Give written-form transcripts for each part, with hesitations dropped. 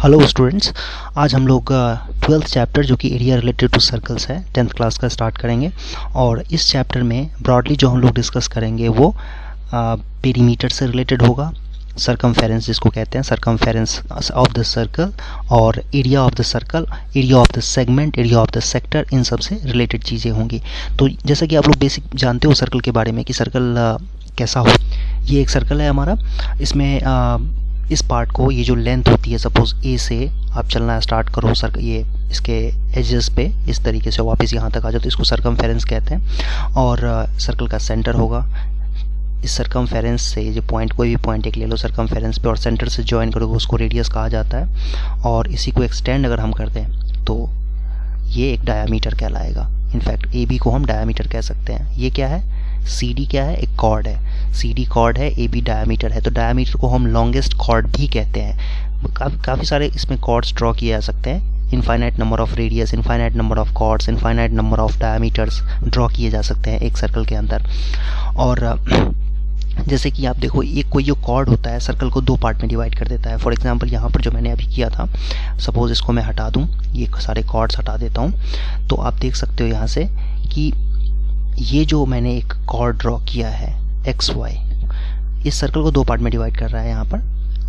Hello students, आज हम लोग 12th चैप्टर जो कि एरिया रिलेटेड टू सर्कल्स है 10th क्लास का स्टार्ट करेंगे। और इस चैप्टर में ब्रॉडली जो हम लोग डिस्कस करेंगे वो पेरीमीटर से रिलेटेड होगा, सरकमफेरेंस जिसको कहते हैं, सरकमफेरेंस ऑफ द सर्कल, और area of the circle, area of the segment, area of the sector, इन सब से रिलेटेड चीज़ें होंगी। तो जैसा कि आप लोग बेसिक जानते हो सर्कल के बारे में कि सर्कल कैसा हो। ये एक सर्कल है हमारा, इसमें इस पार्ट को, ये जो लेंथ होती है, सपोज ए से आप चलना स्टार्ट करो सर्कल, ये इसके एजेस पे इस तरीके से वापस यहाँ तक आ जाओ तो इसको सरकमफेरेंस कहते हैं। और सर्कल का सेंटर होगा, इस सरकमफेरेंस से जो पॉइंट, कोई भी पॉइंट एक ले लो सरकमफेरेंस पे और सेंटर से ज्वाइन करोगे उसको रेडियस कहा जाता है। और इसी को एक्सटेंड अगर हम कर दें तो ये एक डायामीटर कहलाएगा। इनफैक्ट ए बी को हम डायामीटर कह सकते हैं। ये क्या है, सी डी क्या है, एक कॉर्ड है, सी डी कॉर्ड है, ए बी डायामीटर है। तो डायामीटर को हम लॉन्गेस्ट कॉर्ड भी कहते हैं। काफ़ी सारे इसमें कॉर्ड्स ड्रॉ किए जा सकते हैं, infinite number of radius, infinite number of chords, infinite number of diameters draw किए जा सकते हैं एक सर्कल के अंदर। और जैसे कि आप देखो, एक कोई जो कॉर्ड होता है सर्कल को दो पार्ट में डिवाइड कर देता है। फॉर एग्जांपल यहाँ पर जो मैंने अभी किया था, सपोज इसको मैं हटा दूँ, ये सारे कॉर्ड्स हटा देता हूँ, तो आप देख सकते हो यहाँ से कि ये जो मैंने एक कॉर्ड ड्रॉ किया है एक्स वाई, इस सर्कल को दो पार्ट में डिवाइड कर रहा है। यहाँ पर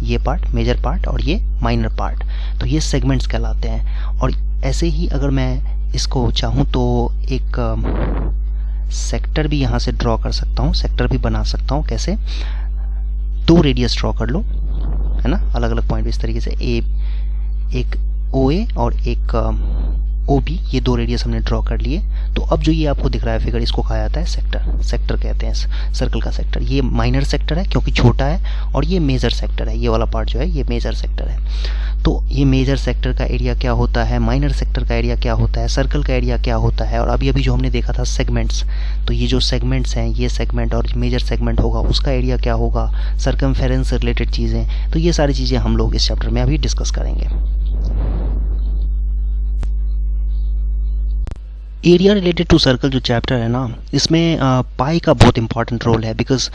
ये पार्ट मेजर पार्ट और ये माइनर पार्ट, तो ये सेगमेंट्स कहलाते हैं। और ऐसे ही अगर मैं इसको चाहूँ तो एक सेक्टर भी यहाँ से ड्रॉ कर सकता हूँ, सेक्टर भी बना सकता हूँ। कैसे, दो रेडियस ड्रॉ कर लो, है ना, अलग अलग पॉइंट इस तरीके से, एक ओ ए और एक ओ बी, ये दो रेडियस हमने ड्रॉ कर लिए। तो अब जो ये आपको दिख रहा है फिगर, इसको कहा जाता है सेक्टर। सेक्टर कहते हैं सर्कल का सेक्टर। ये माइनर सेक्टर है क्योंकि छोटा है, और ये मेजर सेक्टर है, ये वाला पार्ट जो है ये मेजर सेक्टर है। तो ये मेजर सेक्टर का एरिया क्या होता है, माइनर सेक्टर का एरिया क्या होता है, सर्कल का एरिया क्या होता है। और अभी अभी जो हमने देखा था सेगमेंट्स, तो ये जो सेगमेंट्स हैं, ये सेगमेंट और मेजर सेगमेंट होगा, उसका एरिया क्या होगा, सरकमफेरेंस से रिलेटेड चीज़ें। तो ये सारी चीज़ें हम लोग इस चैप्टर में अभी डिस्कस करेंगे। एरिया रिलेटेड टू सर्कल जो चैप्टर है ना, इसमें पाई का बहुत इंपॉर्टेंट रोल है, बिकॉज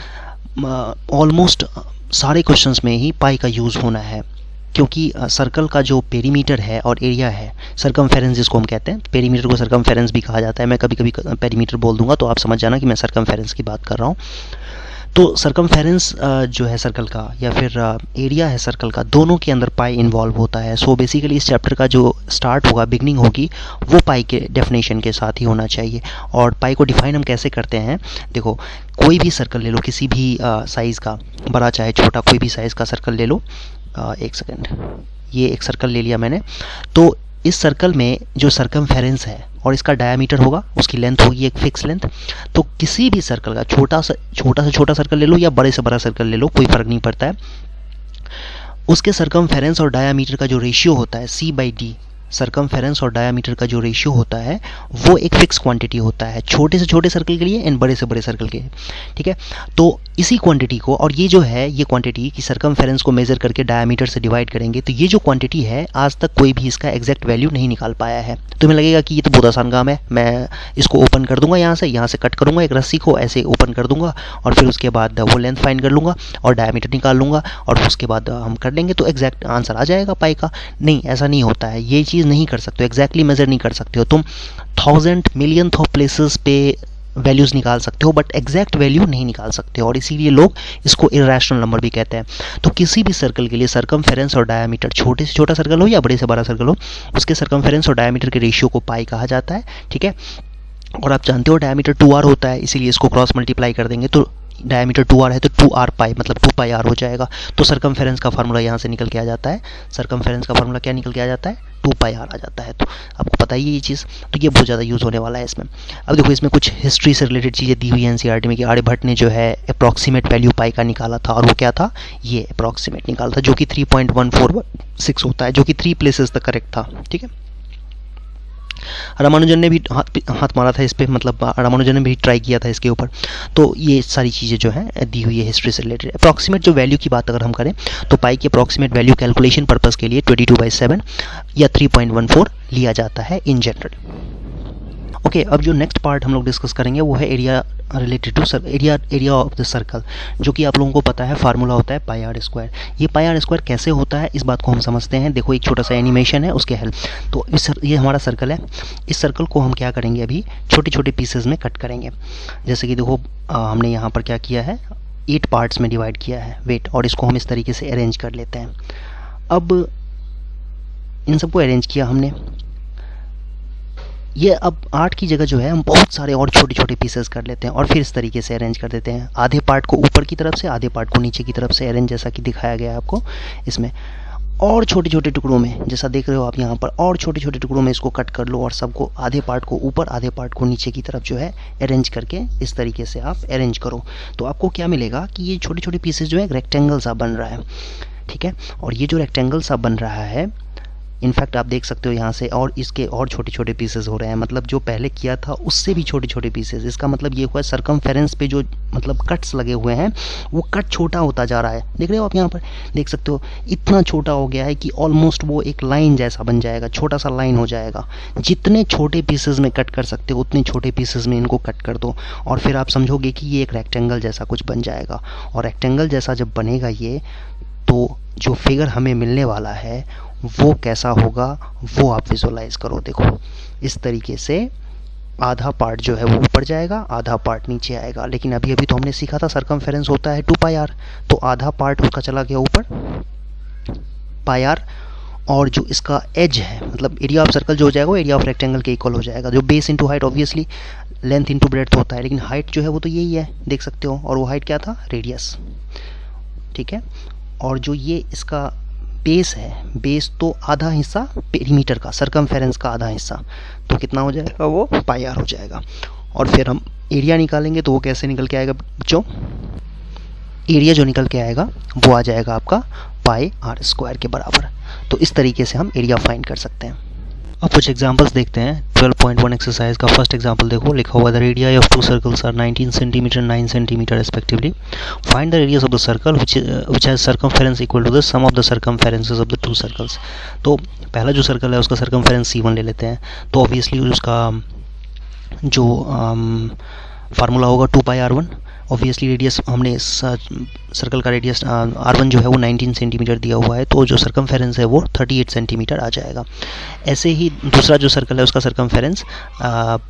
ऑलमोस्ट सारे क्वेश्चंस में ही पाई का यूज़ होना है। क्योंकि सर्कल का जो पेरीमीटर है और एरिया है, सरकमफेरेंस जिसको हम कहते हैं, पेरीमीटर को सरकमफेरेंस भी कहा जाता है। मैं कभी कभी पेरीमीटर बोल दूंगा तो आप समझ जाना कि मैं सरकमफेरेंस की बात कर रहा हूँ। तो सरकमफेरेंस जो है सर्कल का, या फिर एरिया है सर्कल का, दोनों के अंदर पाई इन्वॉल्व होता है। सो बेसिकली इस चैप्टर का जो स्टार्ट होगा, बिगनिंग होगी, वो पाई के डेफिनेशन के साथ ही होना चाहिए। और पाई को डिफाइन हम कैसे करते हैं, देखो, कोई भी सर्कल ले लो, किसी भी साइज़ का, बड़ा चाहे छोटा, कोई भी साइज़ का सर्कल ले लो। एक सेकेंड, ये एक सर्कल ले लिया मैंने। तो इस सर्कल में जो सरकमफेरेंस है और इसका डायामीटर होगा, उसकी लेंथ होगी एक फिक्स लेंथ। तो किसी भी सर्कल का छोटा से छोटा सर्कल ले लो या बड़े से बड़ा सर्कल ले लो, कोई फ़र्क नहीं पड़ता है, उसके सरकमफेरेंस और डायामीटर का जो रेशियो होता है C/D, सरकमफेरेंस और डायामीटर का जो रेशियो होता है वो एक फिक्स क्वांटिटी होता है, छोटे से छोटे सर्कल के लिए एंड बड़े से बड़े सर्कल के लिए। ठीक है, तो इसी क्वांटिटी को, और ये जो है ये क्वांटिटी की सरकमफेरेंस को मेज़र करके डायामीटर से डिवाइड करेंगे, तो ये जो क्वांटिटी है आज तक कोई भी इसका एग्जैक्ट वैल्यू नहीं निकाल पाया है। तुम्हें लगेगा कि ये तो बहुत आसान काम है, मैं इसको ओपन कर दूंगा, यहाँ से कट करूँगा एक रस्सी को, ऐसे ओपन कर दूंगा और फिर उसके बाद वो लेंथ फाइंड कर लूँगा और डायामीटर निकाल लूँगा और उसके बाद हम कर लेंगे तो एग्जैक्ट आंसर आ जाएगा पाई का। नहीं, ऐसा नहीं होता है, ये चीज़ नहीं कर सकते हो, एग्जैक्टली मेजर नहीं कर सकते हो। तुम 1000 मिलियन ऑफ प्लेसेस पे वैल्यूज़ निकाल सकते हो, बट एग्जैक्ट वैल्यू नहीं निकाल सकते हो, और इसीलिए लोग इसको इरेशनल नंबर भी कहते हैं। तो किसी भी सर्कल के लिए सरकमफेरेंस और डायामीटर, छोटे से छोटा सर्कल हो या बड़े से बड़ा सर्कल हो, उसके सरकमफेरेंस और डायामीटर के रेशियो को पाई कहा जाता है। ठीक है, और आप जानते हो डायामीटर 2r होता है, इसीलिए इसको क्रॉस मल्टीप्लाई कर देंगे तो डायमीटर 2r है तो 2r पाई मतलब 2πr हो जाएगा। तो सरकमफेरेंस का फार्मूला यहाँ से निकल के आ जाता है, सरकमफेरेंस का फार्मूला क्या निकल के आ जाता है, 2πr आ जाता है। तो आपको पता ही है ये चीज़, तो ये बहुत ज़्यादा यूज़ होने वाला है इसमें। अब देखो, इसमें कुछ हिस्ट्री से रिलेटेड चीज़ें दी हुई है एनसीईआरटी में कि आर्यभट्ट ने जो है अप्रॉक्सीमेट वैल्यू पाई का निकाला था, और वो क्या था, ये अप्रॉक्सीमेट निकाला था, जो कि 3.146 होता है, जो कि 3 प्लेसेस तक करेक्ट था। ठीक है, रामानुजन ने भी हाथ मारा था इस पर, मतलब रामानुजन ने भी ट्राई किया था इसके ऊपर। तो ये सारी चीज़ें जो हैं दी हुई है हिस्ट्री से रिलेटेड। अप्रॉक्सीमेट जो वैल्यू की बात अगर हम करें तो पाई की अप्रॉक्सीमेट वैल्यू कैलकुलेशन पर्पस के लिए 22/7 या 3.14 लिया जाता है इन जनरल। ओके, अब जो नेक्स्ट पार्ट हम लोग डिस्कस करेंगे वो है area related to area of the circle, जो कि आप लोगों को पता है फार्मूला होता है पाई आर स्क्वायर। ये पाई आर स्क्वायर कैसे होता है इस बात को हम समझते हैं। देखो एक छोटा सा एनिमेशन है, उसके हेल्प। तो ये हमारा सर्कल है। इस सर्कल को हम क्या करेंगे, अभी छोटे छोटे पीसेज में कट करेंगे। जैसे कि देखो हमने यहाँ पर क्या किया है, 8 पार्ट्स में डिवाइड किया है वेट, और इसको हम इस तरीके से अरेंज कर लेते हैं। अब इन सबको अरेंज किया हमने। ये अब 8 की जगह जो है हम बहुत सारे और छोटे छोटे पीसेस कर लेते हैं और फिर इस तरीके से अरेंज कर देते हैं। आधे पार्ट को ऊपर की तरफ से, आधे पार्ट को नीचे की तरफ से अरेंज, जैसा कि दिखाया गया है आपको इसमें। और छोटे छोटे टुकड़ों में, जैसा देख रहे हो आप यहाँ पर, और छोटे छोटे टुकड़ों में इसको कट कर लो और सबको, आधे पार्ट को ऊपर, आधे पार्ट को नीचे की तरफ जो है अरेंज करके इस तरीके से आप अरेंज करो। तो आपको क्या मिलेगा कि ये छोटे छोटे पीसेस जो है रेक्टेंगल सा बन रहा है, ठीक है। और ये जो रेक्टेंगल सा बन रहा है, इनफैक्ट आप देख सकते हो यहाँ से, और इसके और छोटे छोटे पीसेस हो रहे हैं, मतलब जो पहले किया था उससे भी छोटे छोटे पीसेस। इसका मतलब ये हुआ सरकमफेरेंस पे जो मतलब कट्स लगे हुए हैं वो कट छोटा होता जा रहा है। देख रहे हो आप यहाँ पर, देख सकते हो इतना छोटा हो गया है कि ऑलमोस्ट वो एक लाइन जैसा बन जाएगा, छोटा सा लाइन हो जाएगा। जितने छोटे पीसेस में कट कर सकते हो उतने छोटे पीसेस में इनको कट कर दो, और फिर आप समझोगे कि ये एक रेक्टेंगल जैसा कुछ बन जाएगा। और रेक्टेंगल जैसा जब बनेगा ये, तो जो फिगर हमें मिलने वाला है वो कैसा होगा वो आप विजुअलाइज करो। देखो इस तरीके से आधा पार्ट जो है वो ऊपर जाएगा, आधा पार्ट नीचे आएगा। लेकिन अभी अभी तो हमने सीखा था सरकमफेरेंस होता है 2 पाई आर, तो आधा पार्ट उसका चला गया ऊपर पाई आर, और जो इसका एज है, मतलब एरिया ऑफ सर्कल जो हो जाएगा वो एरिया ऑफ रेक्टेंगल के इक्वल हो जाएगा। जो base into height, obviously length into breadth होता है, लेकिन हाइट जो है वो तो यही है, देख सकते हो। और वो हाइट क्या था, रेडियस, ठीक है। और जो ये इसका बेस है, बेस तो आधा हिस्सा पेरीमीटर का, सरकमफेरेंस का आधा हिस्सा, तो कितना हो जाएगा, वो पाई आर हो जाएगा। और फिर हम एरिया निकालेंगे, तो वो कैसे निकल के आएगा बच्चों, एरिया जो निकल के आएगा वो आ जाएगा आपका पाई आर स्क्वायर के बराबर। तो इस तरीके से हम एरिया फाइंड कर सकते हैं। अब कुछ एग्जांपल्स देखते हैं। 12.1 एक्सरसाइज का फर्स्ट एग्जांपल देखो, लिखा हुआ the radii of 2 circles are 19 centimetre 9 centimetre respectively. Find the radius of the circle which has circumference equal to the sum of the circumferences of the 2 circles. तो पहला जो circle है उसका circumference C1 ले लेते हैं। तो ऑब्वियसली उसका जो फार्मूला होगा 2 पाई R1। ऑब्वियसली रेडियस, हमने इस सर्कल का रेडियस R1 जो है वो 19 सेंटीमीटर दिया हुआ है, तो जो सरकमफेरेंस है वो 38 सेंटीमीटर आ जाएगा। ऐसे ही दूसरा जो सर्कल है उसका सरकमफेरेंस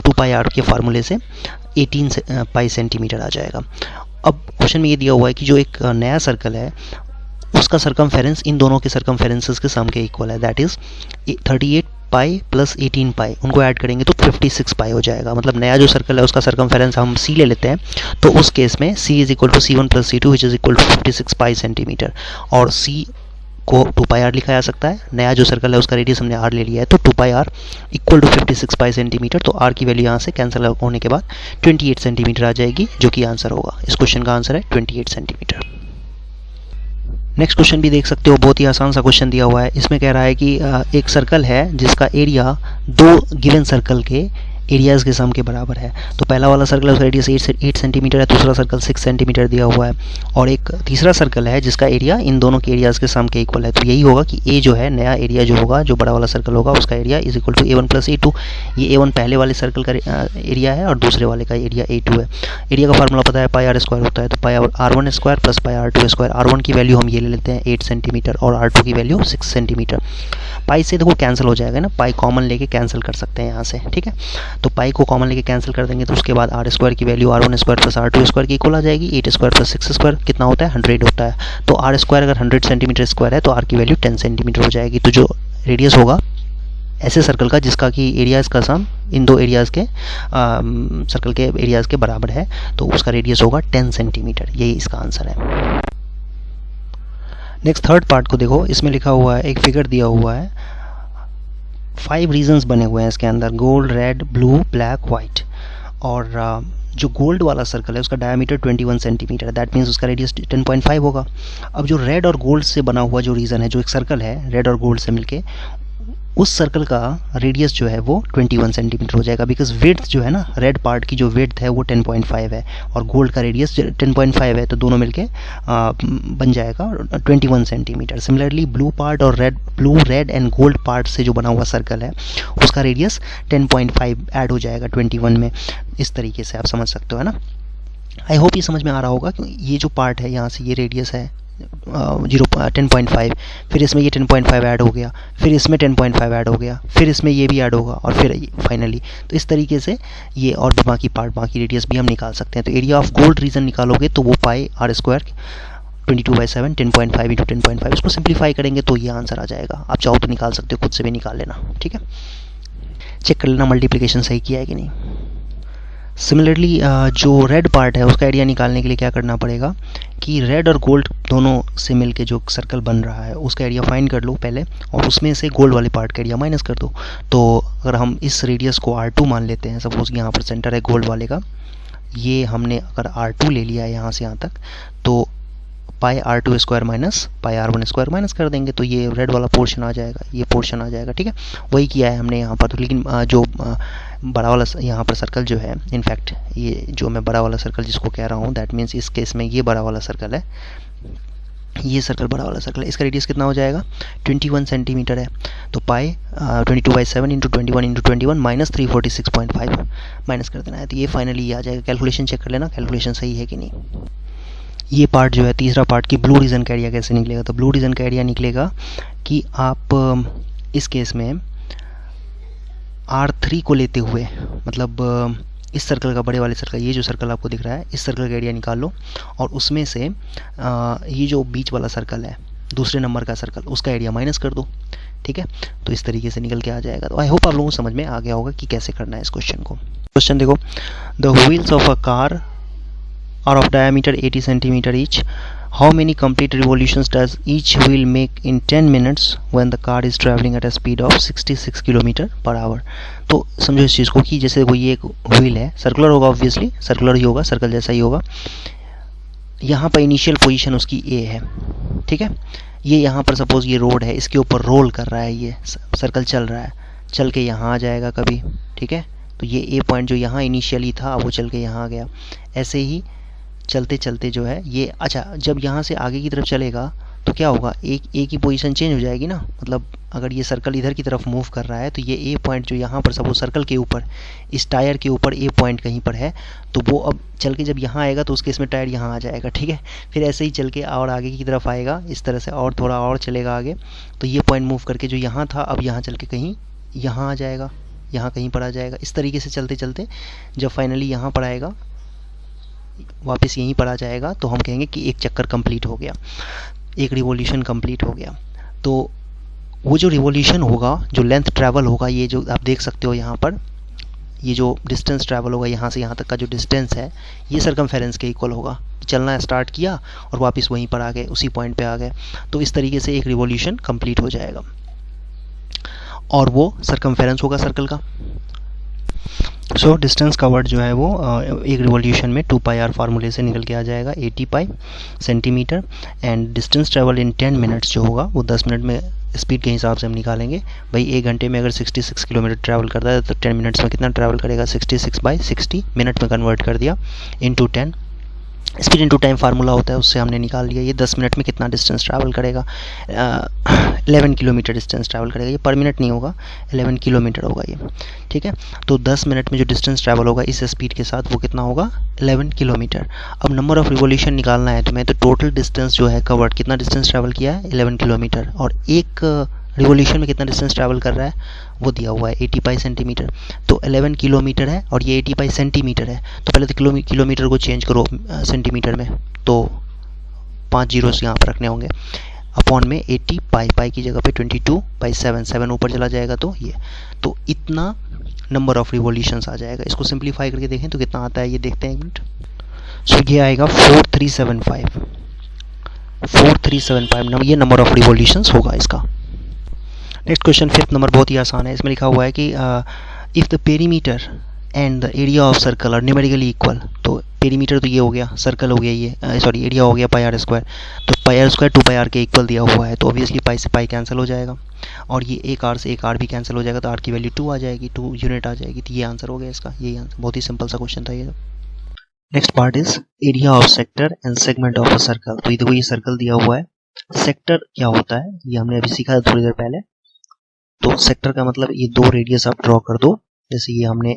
2 पाई R के फार्मूले से 18 पाई सेंटीमीटर आ जाएगा। अब क्वेश्चन में ये दिया हुआ है कि जो एक नया सर्कल है उसका सरकमफेरेंस इन दोनों के सरकमफेरेंसेस के सम के इक्वल है, दैट इज़ 38 पाई प्लस 18 पाई, उनको ऐड करेंगे तो 56 पाई हो जाएगा। मतलब नया जो सर्कल है उसका सरकमफेरेंस हम C ले लेते हैं, तो उस केस में C is equal to C1 plus C2 which is equal to 56 pi centimetre. और C को 2 पाई R लिखा जा सकता है। नया जो सर्कल है उसका रेडियस हमने R ले लिया है, तो 2 pi R equal to 56 pi centimetre. तो R की वैल्यू यहाँ से कैंसिल होने के बाद 28 सेंटीमीटर आ जाएगी, जो कि आंसर होगा। इस क्वेश्चन का आंसर है 28 सेंटीमीटर। नेक्स्ट क्वेश्चन भी देख सकते हो, बहुत ही आसान सा क्वेश्चन दिया हुआ है। इसमें कह रहा है कि एक सर्कल है जिसका एरिया 2 गिवन सर्कल के एरियाज़ के सम के बराबर है। तो पहला वाला सर्कल है उसका रेडियस 8 सेंटीमीटर है, दूसरा सर्कल 6 सेंटीमीटर दिया हुआ है, और एक तीसरा सर्कल है जिसका एरिया इन दोनों के एरियाज़ के सम के इक्वल है। तो यही होगा कि A जो है, नया एरिया जो होगा, जो बड़ा वाला सर्कल होगा, उसका area is equal to A1 plus A2। ये A1 पहले वाले सर्कल का एरिया है और दूसरे वाले का एरिया A2 है। एरिया का फार्मूला पता है, पाई आर स्क्वायर होता है, तो पाई R1 स्क्वायर प्लस पाई R2 स्क्वायर। R1 की वैल्यू हम ये ले लेते हैं 8 सेंटीमीटर और R2 की वैल्यू 6 सेंटीमीटर। पाई से देखो कैंसिल हो जाएगा ना, पाई कॉमन लेके कैंसिल कर सकते हैं यहाँ से, ठीक है। तो पाई को कॉमन लेके कैंसिल कर देंगे, तो उसके बाद R स्क्वायर की value R1 square plus R2 square की इक्वल आ जाएगी। 8 स्क्वायर प्लस 6 स्क्वायर कितना होता है, 100 होता है। तो R स्क्वायर अगर 100 सेंटीमीटर स्क्वायर है तो R की वैल्यू 10 सेंटीमीटर हो जाएगी। तो जो रेडियस होगा ऐसे सर्कल का जिसका कि एरियाज़ का सम इन दो एरियाज़ के सर्कल के एरियाज़ के बराबर है, तो उसका रेडियस होगा 10 सेंटीमीटर। यही इसका आंसर है। नेक्स्ट थर्ड पार्ट को देखो, इसमें लिखा हुआ है, एक फिगर दिया हुआ है, 5 रीजन्स बने हुए हैं इसके अंदर, gold, red, blue, black, white. और जो गोल्ड वाला सर्कल है उसका डायमीटर 21 सेंटीमीटर है, दैट मीन्स उसका रेडियस 10.5 होगा। अब जो रेड और गोल्ड से बना हुआ जो रीजन है, जो एक सर्कल है रेड और गोल्ड से मिलके, उस सर्कल का रेडियस जो है वो 21 सेंटीमीटर हो जाएगा, बिकॉज विड्थ जो है ना, रेड पार्ट की जो विड्थ है वो 10.5 है और गोल्ड का रेडियस 10.5 है, तो दोनों मिलके बन जाएगा 21 सेंटीमीटर। सिमिलरली ब्लू पार्ट और blue red and gold part से जो बना हुआ सर्कल है उसका रेडियस 10.5 ऐड हो जाएगा 21 में। इस तरीके से आप समझ सकते हो, है ना। आई होप ये समझ में आ रहा होगा कि ये जो पार्ट है यहाँ से ये रेडियस है 10.5, फिर इसमें ये 10.5 ऐड हो गया, फिर इसमें 10.5 ऐड हो गया, फिर इसमें ये भी ऐड होगा और फिर फाइनली, तो इस तरीके से ये और भी बाकी पार्ट, बाकी रेडियस भी हम निकाल सकते हैं। तो एरिया ऑफ गोल्ड रीजन निकालोगे तो वो पाई आर स्क्वायर 22/7 10.5 × 10.5, इसको सिंप्लीफाई करेंगे तो ये आंसर आ जाएगा। आप चाहो तो निकाल सकते हो, खुद से भी निकाल लेना, ठीक है। चेक कर लेना मल्टीप्लिकेशन सही किया है कि नहीं। सिमिलरली जो रेड पार्ट है उसका एरिया निकालने के लिए क्या करना पड़ेगा कि रेड और गोल्ड दोनों से मिलके जो सर्कल बन रहा है उसका एरिया फाइंड कर लो पहले, और उसमें से गोल्ड वाले पार्ट का एरिया माइनस कर दो। तो अगर हम इस रेडियस को R2 मान लेते हैं, सपोज यहाँ पर सेंटर है गोल्ड वाले का, ये हमने अगर R2 ले लिया है यहाँ से यहाँ तक, तो पाई R2 square minus pi R1 square minus कर देंगे तो ये रेड वाला पोर्शन आ जाएगा, ये पोर्शन आ जाएगा, ठीक है। वही किया है हमने यहाँ पर। तो लेकिन जो बड़ा वाला यहाँ पर सर्कल जो है, इनफैक्ट ये जो मैं बड़ा वाला सर्कल जिसको कह रहा हूँ, दैट मीन्स इस केस में ये बड़ा वाला सर्कल है, ये सर्कल बड़ा वाला सर्कल है, इसका रेडियस कितना हो जाएगा 21 सेंटीमीटर है। तो पाई 22/7 × 21 × 21 माइनस 346.5 माइनस कर देना है, तो ये फाइनली ये आ जाएगा। कैलकुलेशन चेक कर लेना, कैलकुलेशन सही है कि नहीं। ये पार्ट जो है तीसरा पार्ट की ब्लू रीजन का एरिया कैसे निकलेगा, तो ब्लू रीजन का एरिया निकलेगा कि आप इस केस में R3 को लेते हुए, मतलब इस सर्कल का, बड़े वाले सर्कल, ये जो सर्कल आपको दिख रहा है, इस सर्कल का एरिया निकाल लो और उसमें से ये जो बीच वाला सर्कल है, दूसरे नंबर का सर्कल, उसका एरिया माइनस कर दो, ठीक है। तो इस तरीके से निकल के आ जाएगा। तो आई होप आप लोगों को समझ में आ गया होगा कि कैसे करना है इस क्वेश्चन को। क्वेश्चन देखो, the wheels of a car are of diameter 80 centimeter each. How many complete revolutions does each wheel make in 10 minutes when the car is traveling at a speed of 66 km/h? तो समझो इस चीज़ को कि जैसे कोई एक wheel है, circular होगा, ऑब्वियसली सर्कुलर ही होगा, सर्कल जैसा ही होगा। यहाँ पर इनिशियल पोजीशन उसकी ए है, ठीक है। ये यहाँ पर सपोज ये रोड है, इसके ऊपर रोल कर रहा है, ये सर्कल चल रहा है, चल के यहाँ आ जाएगा कभी, ठीक है। तो ये ए पॉइंट जो यहाँ इनिशियली था वो चल के यहाँ आ गया। ऐसे ही चलते चलते जो है ये, अच्छा जब यहाँ से आगे की तरफ चलेगा तो क्या होगा, एक ही पोजीशन चेंज हो जाएगी ना। मतलब अगर ये सर्कल इधर की तरफ मूव कर रहा है तो ये ए पॉइंट जो यहाँ पर सपोज सर्कल के ऊपर, इस टायर के ऊपर ए पॉइंट कहीं पर है, तो वो अब चल के जब यहाँ आएगा तो उसके इसमें टायर यहाँ आ जाएगा, ठीक है। फिर ऐसे ही चल के और आगे की तरफ आएगा इस तरह से, और थोड़ा और चलेगा आगे, तो ये पॉइंट मूव करके जो यहाँ था अब यहाँ चल के कहीं यहाँ आ जाएगा, यहाँ कहीं पर आ जाएगा। इस तरीके से चलते चलते जब फाइनली यहाँ पर आएगा, वापस यहीं पर आ जाएगा, तो हम कहेंगे कि एक चक्कर कंप्लीट हो गया, एक रिवॉल्यूशन कंप्लीट हो गया। तो वो जो रिवॉल्यूशन होगा, जो लेंथ ट्रैवल होगा, ये जो आप देख सकते हो यहाँ पर, ये जो डिस्टेंस ट्रैवल होगा यहाँ से यहाँ तक का जो डिस्टेंस है, ये सरकमफेरेंस के इक्वल होगा। चलना स्टार्ट किया और वापस वहीं पर आ गए, उसी पॉइंट पे आ गए, तो इस तरीके से एक रिवॉल्यूशन कंप्लीट हो जाएगा और वो सरकमफेरेंस होगा सर्कल का। सो डिस्टेंस कवर्ड जो है वो एक रिवॉल्यूशन में 2πr फार्मूले से निकल के आ जाएगा 80 पाई centimetre, and distance travel in 10 minutes जो होगा वो 10 मिनट में स्पीड के हिसाब से हम निकालेंगे। भाई एक घंटे में अगर 66 किलोमीटर ट्रैवल करता है तो 10 मिनट्स में कितना ट्रैवल करेगा, 66/60 मिनट में कन्वर्ट कर दिया, into 10 speed into time formula होता है, उससे हमने निकाल लिया ये 10 मिनट में कितना डिस्टेंस ट्रैवल करेगा। 11 किलोमीटर डिस्टेंस ट्रैवल करेगा, ये पर मिनट नहीं होगा, 11 किलोमीटर होगा ये, ठीक है। तो 10 मिनट में जो डिस्टेंस ट्रैवल होगा इस स्पीड के साथ वो कितना होगा, 11 किलोमीटर। अब नंबर ऑफ रिवॉल्यूशन निकालना है तुम्हें, तो टोटल डिस्टेंस जो है कवर्ड, कितना डिस्टेंस ट्रैवल किया है 11 किलोमीटर, और एक रिवॉल्यूशन में कितना डिस्टेंस ट्रैवल कर रहा है वो दिया हुआ है 80 पाई सेंटीमीटर। तो 11 किलोमीटर है और ये 80 पाई सेंटीमीटर है, तो पहले तो किलोमीटर को चेंज करो सेंटीमीटर में, तो 5 जीरोस यहाँ पर रखने होंगे, अपॉन में 80 पाई की जगह पे 22/7, 7 ऊपर चला जाएगा तो ये, तो इतना नंबर ऑफ रिवॉल्यूशंस आ जाएगा। इसको सिंप्लीफाई करके देखें तो कितना आता है, ये देखते हैं एक मिनट। सो ये आएगा 4375 ये नंबर ऑफ रिवॉल्यूशंस होगा इसका। नेक्स्ट क्वेश्चन 5th नंबर बहुत ही आसान है। इसमें लिखा हुआ है कि if the perimeter and the area of circle are numerically equal, तो पेरीमीटर तो ये हो गया, सर्कल हो गया, ये सॉरी एरिया हो गया पाई आर स्क्वायर। तो pi are square 2 pi r के इक्वल दिया हुआ है, तो ऑब्वियसली पाई से पाई कैंसिल हो जाएगा और ये एक आर से एक आर भी कैंसिल हो जाएगा, तो आर की वैल्यू 2 आ जाएगी, 2 यूनिट आ जाएगी। तो ये आंसर हो गया इसका, यही आंसर। बहुत ही सिंपल सा क्वेश्चन था ये। Next part is area of sector and segment of a circle. तो ये देखो, ये सर्कल दिया हुआ है। सेक्टर क्या होता है ये हमने अभी सीखा था थोड़ी देर पहले। तो सेक्टर का मतलब ये दो रेडियस आप ड्रॉ कर दो, जैसे ये हमने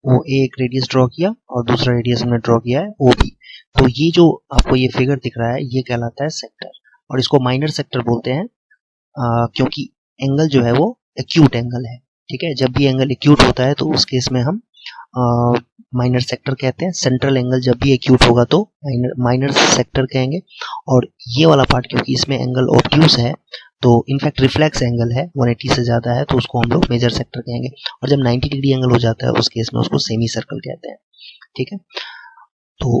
वो एक रेडियस ड्रॉ किया और दूसरा रेडियस हमने ड्रॉ किया है ओ बी। तो ये जो आपको ये फिगर दिख रहा है ये कहलाता है सेक्टर, और इसको माइनर सेक्टर बोलते हैं क्योंकि एंगल जो है वो एक्यूट एंगल है। ठीक है, जब भी एंगल एक्यूट होता है तो उस केस में हम माइनर सेक्टर कहते हैं। सेंट्रल एंगल जब भी एक्यूट होगा तो माइनर सेक्टर कहेंगे। और ये वाला पार्ट क्योंकि इसमें एंगल ऑब्ट्यूज है, तो इनफैक्ट रिफ्लेक्स एंगल है, 180 से ज़्यादा है, तो उसको हम लोग मेजर सेक्टर कहेंगे। और जब 90 डिग्री एंगल हो जाता है उस केस में उसको सेमी सर्कल कहते हैं। ठीक है, तो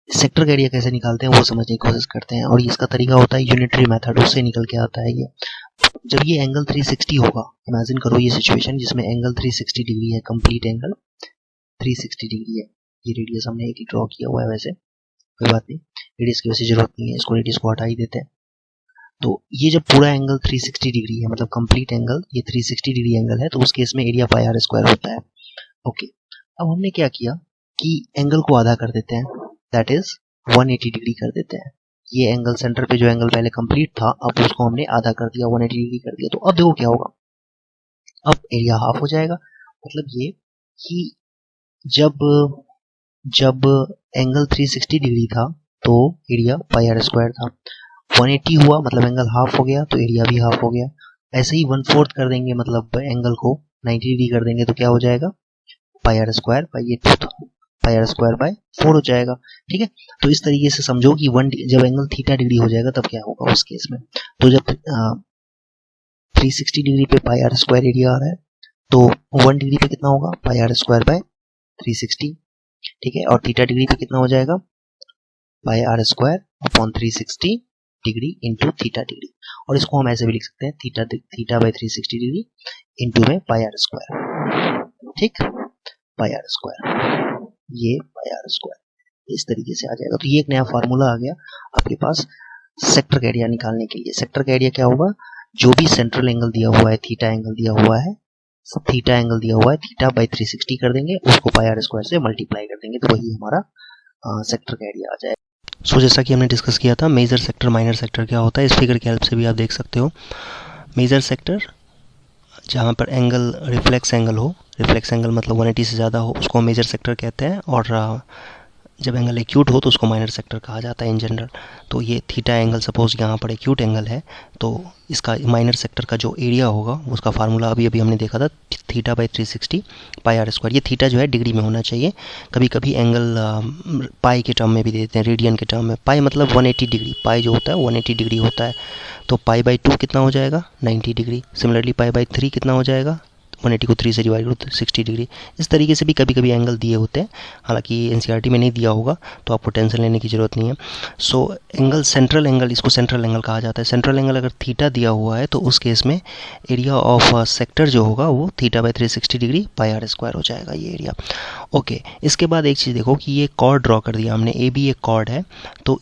सेक्टर का एरिया कैसे निकालते हैं वो समझने की कोशिश करते हैं, और इसका तरीका होता है यूनिटरी मेथड, उससे निकल के आता है ये। जब ये एंगल 360 होगा, इमेजिन करो ये सिचुएशन जिसमें एंगल 360 डिग्री है, कंप्लीट एंगल 360 डिग्री है। ये रेडियस हमने एक ही ड्रॉ किया हुआ है, वैसे कोई बात नहीं, रेडियस की वैसे जरूरत नहीं है, इसको रेडियस को हटा ही देते हैं। तो ये जब पूरा एंगल 360 डिग्री है, मतलब कंप्लीट एंगल ये 360 डिग्री एंगल है, तो उस केस में एरिया पाई आर स्क्वायर होता है। ओके, अब हमने क्या किया कि एंगल को आधा कर देते हैं, दैट इज 180 डिग्री कर देते हैं। ये एंगल सेंटर पे जो एंगल पहले कंप्लीट था, अब उसको हमने आधा कर दिया, 180 डिग्री कर दिया। तो अब देखो क्या होगा, अब एरिया हाफ हो जाएगा। मतलब ये कि जब एंगल 360 डिग्री था तो एरिया पाई आर स्क्वायर था, 180 हुआ मतलब एंगल हाफ हो गया, तो एरिया भी हाफ हो गया। ऐसे ही 1/4 कर देंगे, मतलब एंगल को 90 डिग्री कर देंगे, तो क्या हो जाएगा, पाई आर स्क्वायर बाई ये पाई आर स्क्वायर बाय 4 हो जाएगा। ठीक है, तो इस तरीके से समझो कि जब एंगल थीटा डिग्री हो जाएगा तब क्या होगा उस केस में। तो जब 360 डिग्री पे पाई आर स्क्वायर एरिया आ रहा है, तो 1 डिग्री पे कितना होगा, पाई आर स्क्वायर बाय 360। ठीक है, और थीटा डिग्री पे कितना हो जाएगा, pi are square upon 360 degree into theta degree. और इसको हम ऐसे भी लिख सकते हैं, थीटा बाई 360 डिग्री इंटू में पाई आर स्क्वायर। ठीक, पाई आर स्क्वायर, ये पाई आर स्क्वायर इस तरीके से आ जाएगा। तो ये एक नया फार्मूला आ गया आपके पास सेक्टर का एरिया निकालने के लिए। सेक्टर का एरिया क्या होगा, जो भी सेंट्रल एंगल दिया हुआ है, थीटा एंगल दिया हुआ है, थीटा एंगल दिया हुआ है, थीटा बाई 360 कर देंगे, उसको पाई आर स्क्वायर से मल्टीप्लाई कर देंगे, तो वही हमारा सेक्टर का एरिया आ जाएगा। सो जैसा कि हमने डिस्कस किया था, मेजर सेक्टर माइनर सेक्टर क्या होता है, इस फिगर की हेल्प से भी आप देख सकते हो। मेजर सेक्टर जहाँ पर एंगल रिफ्लेक्स एंगल हो, रिफ्लेक्स एंगल मतलब 180 से ज़्यादा हो, उसको मेजर सेक्टर कहते हैं। और जब एंगल एक्यूट हो तो उसको माइनर सेक्टर कहा जाता है इन जनरल। तो ये थीटा एंगल सपोज यहाँ पर एक्यूट एंगल है, तो इसका माइनर सेक्टर का जो एरिया होगा उसका फार्मूला अभी अभी हमने देखा था, theta by 360 pi are square. ये थीटा जो है डिग्री में होना चाहिए, कभी कभी एंगल पाई के टर्म में भी देते हैं, रेडियन के टर्म में। पाई मतलब 180 डिग्री, पाई जो होता है 180 डिग्री होता है। तो पाई बाई 2 कितना हो जाएगा, 90 डिग्री। सिमिलरली पाई बाई 3 कितना हो जाएगा, 180 को 3 से डिवाइड करो 60 डिग्री। इस तरीके से भी कभी कभी एंगल दिए होते हैं, हालांकि एनसीईआरटी में नहीं दिया होगा तो आपको टेंशन लेने की ज़रूरत नहीं है। सो एंगल, सेंट्रल एंगल, इसको सेंट्रल एंगल कहा जाता है। सेंट्रल एंगल अगर थीटा दिया हुआ है तो उस केस में एरिया ऑफ सेक्टर जो होगा वो theta by 360 degree pi are square हो जाएगा ये एरिया। ओके, इसके बाद एक चीज़ देखो कि ये कॉर्ड ड्रॉ कर दिया हमने, ए बी एक कॉर्ड है, तो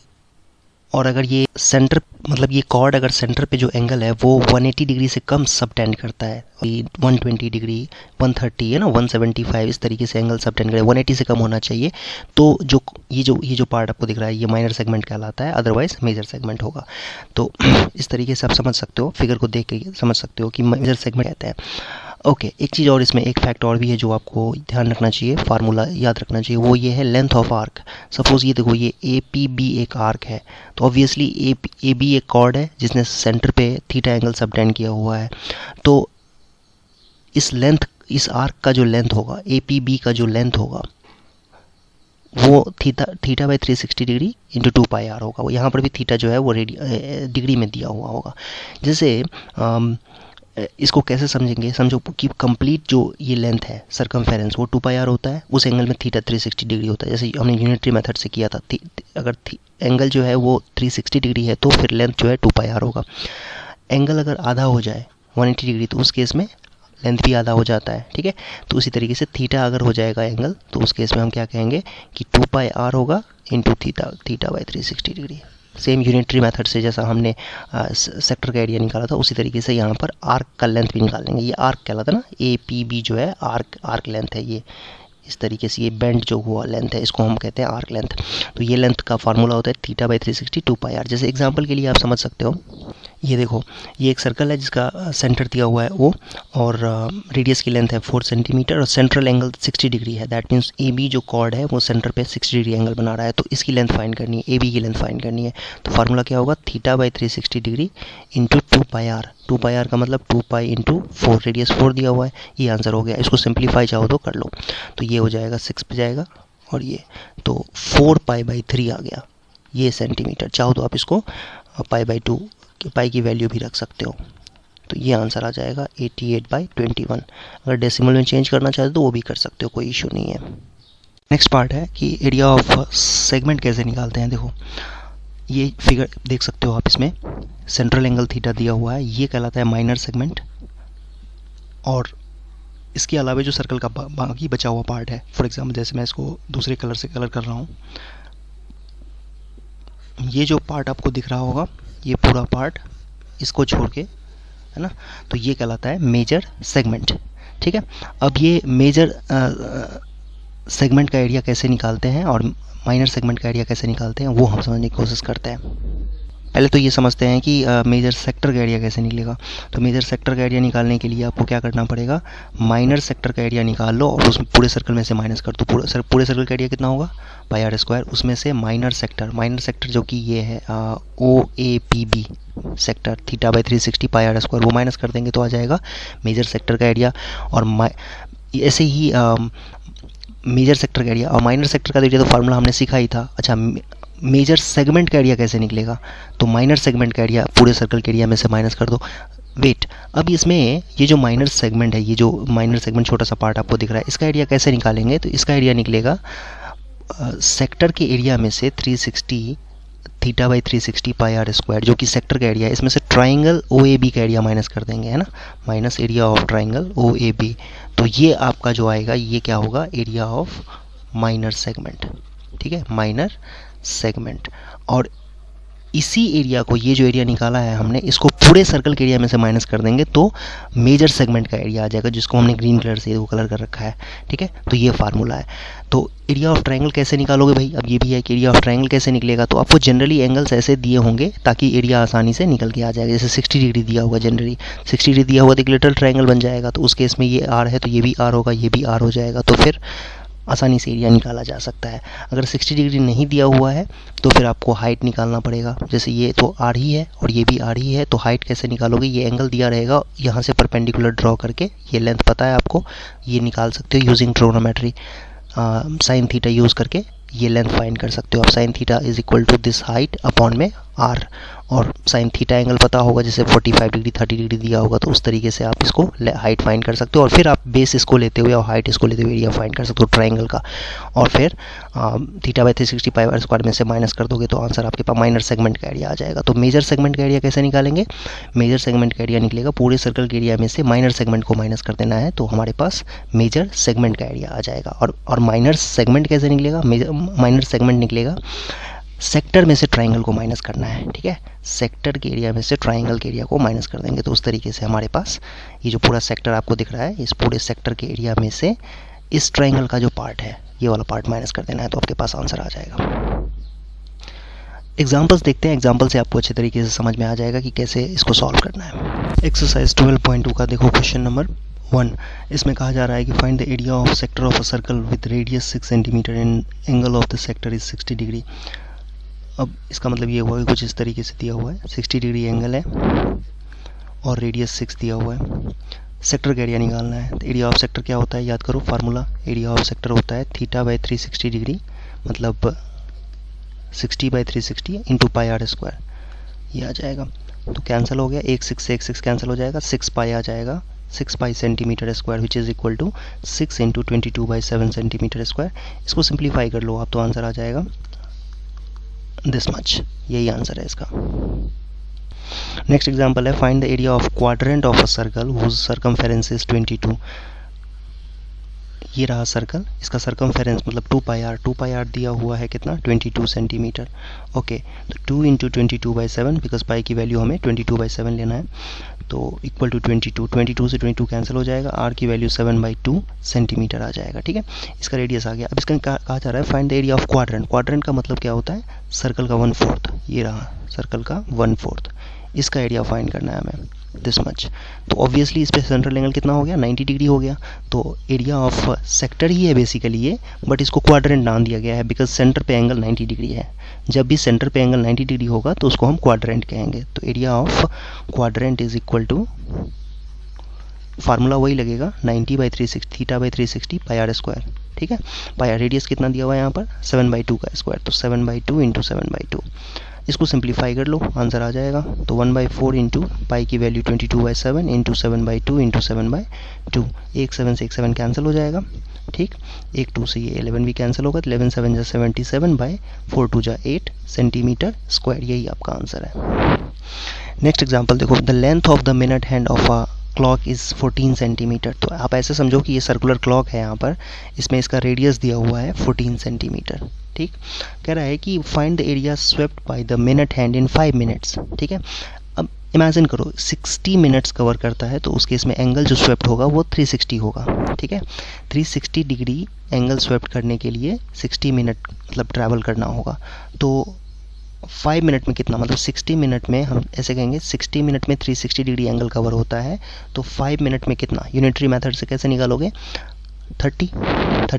और अगर ये सेंटर, मतलब ये कॉर्ड अगर सेंटर पे जो एंगल है वो 180 डिग्री से कम सबटेंड करता है, 120 डिग्री, 130 है ना, 175, इस तरीके से एंगल सबटेंड करे, 180 से कम होना चाहिए, तो ये जो पार्ट आपको दिख रहा है ये माइनर सेगमेंट कहलाता है, अदरवाइज मेजर सेगमेंट होगा। तो इस तरीके से आप समझ सकते हो, फिगर को देख के समझ सकते हो कि मेजर सेगमेंट कहते हैं। ओके, एक चीज़ और इसमें, एक फैक्ट और भी है जो आपको ध्यान रखना चाहिए, फार्मूला याद रखना चाहिए, वो ये है लेंथ ऑफ आर्क। सपोज ये देखो, ये ए पी बी एक आर्क है, तो ऑब्वियसली ए बी एक कॉर्ड है जिसने सेंटर पे थीटा एंगल सबटेंड किया हुआ है। तो इस आर्क का जो लेंथ होगा, ए पी बी का जो लेंथ होगा वो theta by 360 degree into 2 pi r होगा। वो यहाँ पर भी थीटा जो है वो डिग्री में दिया हुआ होगा। जैसे इसको कैसे समझेंगे, समझो कि कंप्लीट जो ये लेंथ है सरकमफेरेंस वो 2 पाई आर होता है, उस एंगल में थीटा 360 डिग्री होता है, जैसे हमने यूनिटरी मेथड से किया था। अगर एंगल जो है वो 360 डिग्री है तो फिर लेंथ जो है 2 पाई आर होगा। एंगल अगर आधा हो जाए 180 डिग्री, तो उस केस में लेंथ भी आधा हो जाता है, ठीक है। तो उसी तरीके से थीटा अगर हो जाएगा एंगल, तो उस केस में हम क्या कहेंगे कि 2πr होगा into theta, theta by 360 degree. Same unitary method से जैसा हमने सेक्टर का एरिया निकाला था, उसी तरीके से यहाँ पर आर्क का लेंथ भी निकाल लेंगे। ये आर्क कहलाता है ना, APB जो है आर्क लेंथ है। ये इस तरीके से ये बेंड जो हुआ लेंथ है, इसको हम कहते हैं आर्क लेंथ। तो ये लेंथ का फार्मूला होता है थीटा बाई 360 2πr। जैसे एग्जांपल के लिए आप समझ सकते हो, ये देखो, ये एक सर्कल है जिसका सेंटर दिया हुआ है O, और रेडियस की लेंथ है 4 सेंटीमीटर, और सेंट्रल एंगल 60 डिग्री है। दैट मीन्स AB जो कॉर्ड है वो सेंटर पे 60 डिग्री एंगल बना रहा है। तो इसकी लेंथ फाइंड करनी है, AB की लेंथ फाइंड करनी है। तो फार्मूला क्या होगा, theta by 360 degree into 2πr। 2πr का मतलब 2π इंटू 4, रेडियस 4 दिया हुआ है। ये आंसर हो गया। इसको सिंप्लीफाई चाहो तो कर लो, तो ये हो जाएगा 6 पे जाएगा, और ये तो 4π/3 आ गया ये सेंटीमीटर। चाहो तो आप इसको π/2 पाई की वैल्यू भी रख सकते हो। तो ये आंसर आ जाएगा 88/21। अगर डेसिमल में चेंज करना चाहते तो वो भी कर सकते हो, कोई इशू नहीं है। नेक्स्ट पार्ट है कि एरिया ऑफ सेगमेंट कैसे निकालते हैं। देखो, ये फिगर देख सकते हो आप, इसमें सेंट्रल एंगल थीटा दिया हुआ है, ये कहलाता है माइनर सेगमेंट। और इसके अलावा जो सर्कल का बाकी बचा हुआ पार्ट है, फॉर एग्जाम्पल जैसे मैं इसको दूसरे कलर से कलर कर रहा हूँ, ये जो पार्ट आपको दिख रहा होगा, ये पूरा पार्ट इसको छोड़ के, है ना, तो ये कहलाता है मेजर सेगमेंट, ठीक है। अब ये मेजर सेगमेंट का एरिया कैसे निकालते हैं और माइनर सेगमेंट का एरिया कैसे निकालते हैं, वो हम समझने की कोशिश करते हैं। पहले तो ये समझते हैं कि मेजर सेक्टर का एरिया कैसे निकलेगा। तो मेजर सेक्टर का एरिया निकालने के लिए आपको क्या करना पड़ेगा, माइनर सेक्टर का एरिया निकाल लो और उसमें पूरे सर्कल में से माइनस कर दो। पूरे सर्कल का एरिया कितना होगा, πr²। उसमें से माइनर सेक्टर जो कि ये है OAPB sector, theta by 360 πr², वो माइनस कर देंगे तो आ जाएगा मेजर सेक्टर का एरिया। और ऐसे ही मेजर सेक्टर का एरिया और माइनर सेक्टर का एरिया तो फार्मूला हमने सीखा ही था। अच्छा, मेजर सेगमेंट का एरिया कैसे निकलेगा, तो माइनर सेगमेंट का एरिया पूरे सर्कल के एरिया में से माइनस कर दो। वेट, अब इसमें ये जो माइनर सेगमेंट है, ये जो माइनर सेगमेंट छोटा सा पार्ट आपको दिख रहा है, इसका एरिया कैसे निकालेंगे, तो इसका एरिया निकलेगा सेक्टर के एरिया में से 360 थीटा बाई 360 πr², जो कि सेक्टर का एरिया है। इसमें से ट्राइंगल OAB का एरिया माइनस कर देंगे, है ना, minus area of triangle OAB। तो ये आपका जो आएगा, ये क्या होगा, एरिया ऑफ माइनर सेगमेंट, ठीक है, माइनर सेगमेंट। और इसी एरिया को, ये जो एरिया निकाला है हमने, इसको पूरे सर्कल के एरिया में से माइनस कर देंगे तो मेजर सेगमेंट का एरिया आ जाएगा, जिसको हमने ग्रीन कलर से वो कलर कर रखा है, ठीक है। तो ये फार्मूला है। तो एरिया ऑफ ट्रायंगल कैसे निकालोगे भाई, अब ये भी है कि एरिया ऑफ ट्रायंगल कैसे निकलेगा। तो आपको जनरली एंगल्स ऐसे दिए होंगे ताकि एरिया आसानी से निकल के आ जाएगा। जैसे 60 डिग्री दिया होगा, जनरली 60 डिग्री दिया हुआ तो एक लिटिल ट्रायंगल बन जाएगा। तो उस केस में ये R है तो ये भी R होगा, ये भी R हो जाएगा। तो फिर आसानी से एरिया निकाला जा सकता है। अगर 60 डिग्री नहीं दिया हुआ है तो फिर आपको हाइट निकालना पड़ेगा। जैसे ये तो R ही है और ये भी R ही है, तो हाइट कैसे निकालोगे, ये एंगल दिया रहेगा, यहाँ से परपेंडिकुलर ड्रॉ करके, ये लेंथ पता है आपको, ये निकाल सकते हो using trigonometry. Sine theta use करके ये लेंथ फाइंड कर सकते हो आप। Sine theta is equal to this height upon में R, और साइन थीटा एंगल पता होगा, जैसे 45 डिग्री 30 डिग्री दिया होगा तो उस तरीके से आप इसको हाइट फाइंड कर सकते हो। और फिर आप बेस इसको लेते हुए और हाइट इसको लेते हुए एरिया फाइंड कर सकते हो ट्रायंगल का। और फिर थीटा बाई 360 πr² में से माइनस कर दोगे तो आंसर आपके पास माइनर सेगमेंट का एरिया आ जाएगा। तो मेजर सेगमेंट का एरिया कैसे निकालेंगे, मेजर सेगमेंट का एरिया निकलेगा पूरे सर्कल के एरिया में से माइनर सेगमेंट को माइनस कर देना है, तो हमारे पास मेजर सेगमेंट का एरिया आ जाएगा। और माइनर सेगमेंट कैसे निकलेगा, माइनर सेगमेंट निकलेगा सेक्टर में से ट्रायंगल को माइनस करना है, ठीक है, सेक्टर के एरिया में से ट्रायंगल के एरिया को माइनस कर देंगे। तो उस तरीके से हमारे पास ये जो पूरा सेक्टर आपको दिख रहा है, इस पूरे सेक्टर के एरिया में से इस ट्रायंगल का जो पार्ट है, ये वाला पार्ट माइनस कर देना है, तो आपके पास आंसर आ जाएगा। एग्जाम्पल्स देखते हैं, एग्जाम्पल से आपको अच्छे तरीके से समझ में आ जाएगा कि कैसे इसको सॉल्व करना है। एक्सरसाइज 12.2 का देखो क्वेश्चन नंबर 1। इसमें कहा जा रहा है कि find the area of sector of a circle with radius 6 centimetre and angle of the sector is 60 degree. अब इसका मतलब ये हुआ कि कुछ इस तरीके से दिया हुआ है, 60 डिग्री एंगल है और रेडियस 6 दिया हुआ है। सेक्टर का एरिया निकालना है। तो एरिया ऑफ सेक्टर क्या होता है, याद करो फार्मूला, एरिया ऑफ सेक्टर होता है थीटा बाई 360 डिग्री, मतलब 60 बाई 360 इंटू πr², ये आ जाएगा। तो कैंसिल हो गया, 1 से 6 कैंसिल हो जाएगा, 6 पाई आ जाएगा, 6 pi centimetre square which is equal to 6 into 22/7 centimetre square. इसको सिंप्लीफाई कर लो आप तो आंसर आ जाएगा दिस मच, यही आंसर है इसका। नेक्स्ट एग्जांपल है find the area of quadrant of a circle whose circumference is 22। ये रहा सर्कल, इसका सर्कमफेरेंस मतलब 2 पाई आर दिया हुआ है कितना 22 सेंटीमीटर। ओके, तो 2 इंटू 22/7 बिकॉज पाई की वैल्यू हमें 22/7 लेना है, तो इक्वल टू 22 से 22 कैंसिल हो जाएगा, आर की वैल्यू 7/2 सेंटीमीटर आ जाएगा। ठीक है, इसका रेडियस आ गया। अब इसका कहा जा रहा है find the area of quadrant. Quadrant का मतलब क्या होता है, सर्कल का 1/4। ये रहा सर्कल का 1/4, इसका एरिया फाइंड करना है हमें, दिस मच। तो ऑब्वियसली इस पे सेंट्रल एंगल कितना हो गया 90 डिग्री हो गया, तो एरिया ऑफ सेक्टर ही है बेसिकली ये, बट इसको क्वाड्रेंट नाम दिया गया है बिकॉज सेंटर पे एंगल 90 डिग्री है। जब भी सेंटर पे एंगल 90 डिग्री होगा तो उसको हम क्वाड्रेंट कहेंगे। तो area of quadrant is equal to, formula वही लगेगा 90/360 थीटा/360 पाई आर स्क्वायर। ठीक है, पाई आर रेडियस कितना दिया हुआ है यहाँ पर 7/2 का स्क्वायर, तो 7/2 इंटू 7/2। इसको सिंप्लीफाई कर लो, आंसर आ जाएगा। तो 1/4 इंटू पाई की वैल्यू 22/7 इंटू 7/2 इंटू 7/2। 1 7 से 1 7 कैंसिल हो जाएगा। ठीक, 1 2 से ये 11 भी कैंसिल होगा, तो 11 7 77/4 2 8 सेंटीमीटर स्क्वायर, यही आपका आंसर है। नेक्स्ट एग्जाम्पल देखो, the length of the minute hand of a clock is 14 centimetre. तो आप ऐसे समझो कि ये सर्कुलर क्लॉक है यहाँ पर, इसमें इसका रेडियस दिया हुआ है 14 सेंटीमीटर। ठीक, कह रहा है कि find the area swept by the minute hand in 5 minutes. ठीक है, अब इमेजिन करो 60 मिनट्स कवर करता है, तो उस केस में एंगल जो स्वेप्ट होगा वो 360 होगा। ठीक है, 360 डिग्री एंगल स्वेप्ट करने के लिए 60 मिनट मतलब ट्रैवल करना होगा। तो 5 मिनट में कितना, मतलब 60 मिनट में हम ऐसे कहेंगे 60 मिनट में 360 डिग्री एंगल कवर होता है, तो 5 मिनट में कितना, यूनिटरी मेथड से कैसे निकालोगे, 30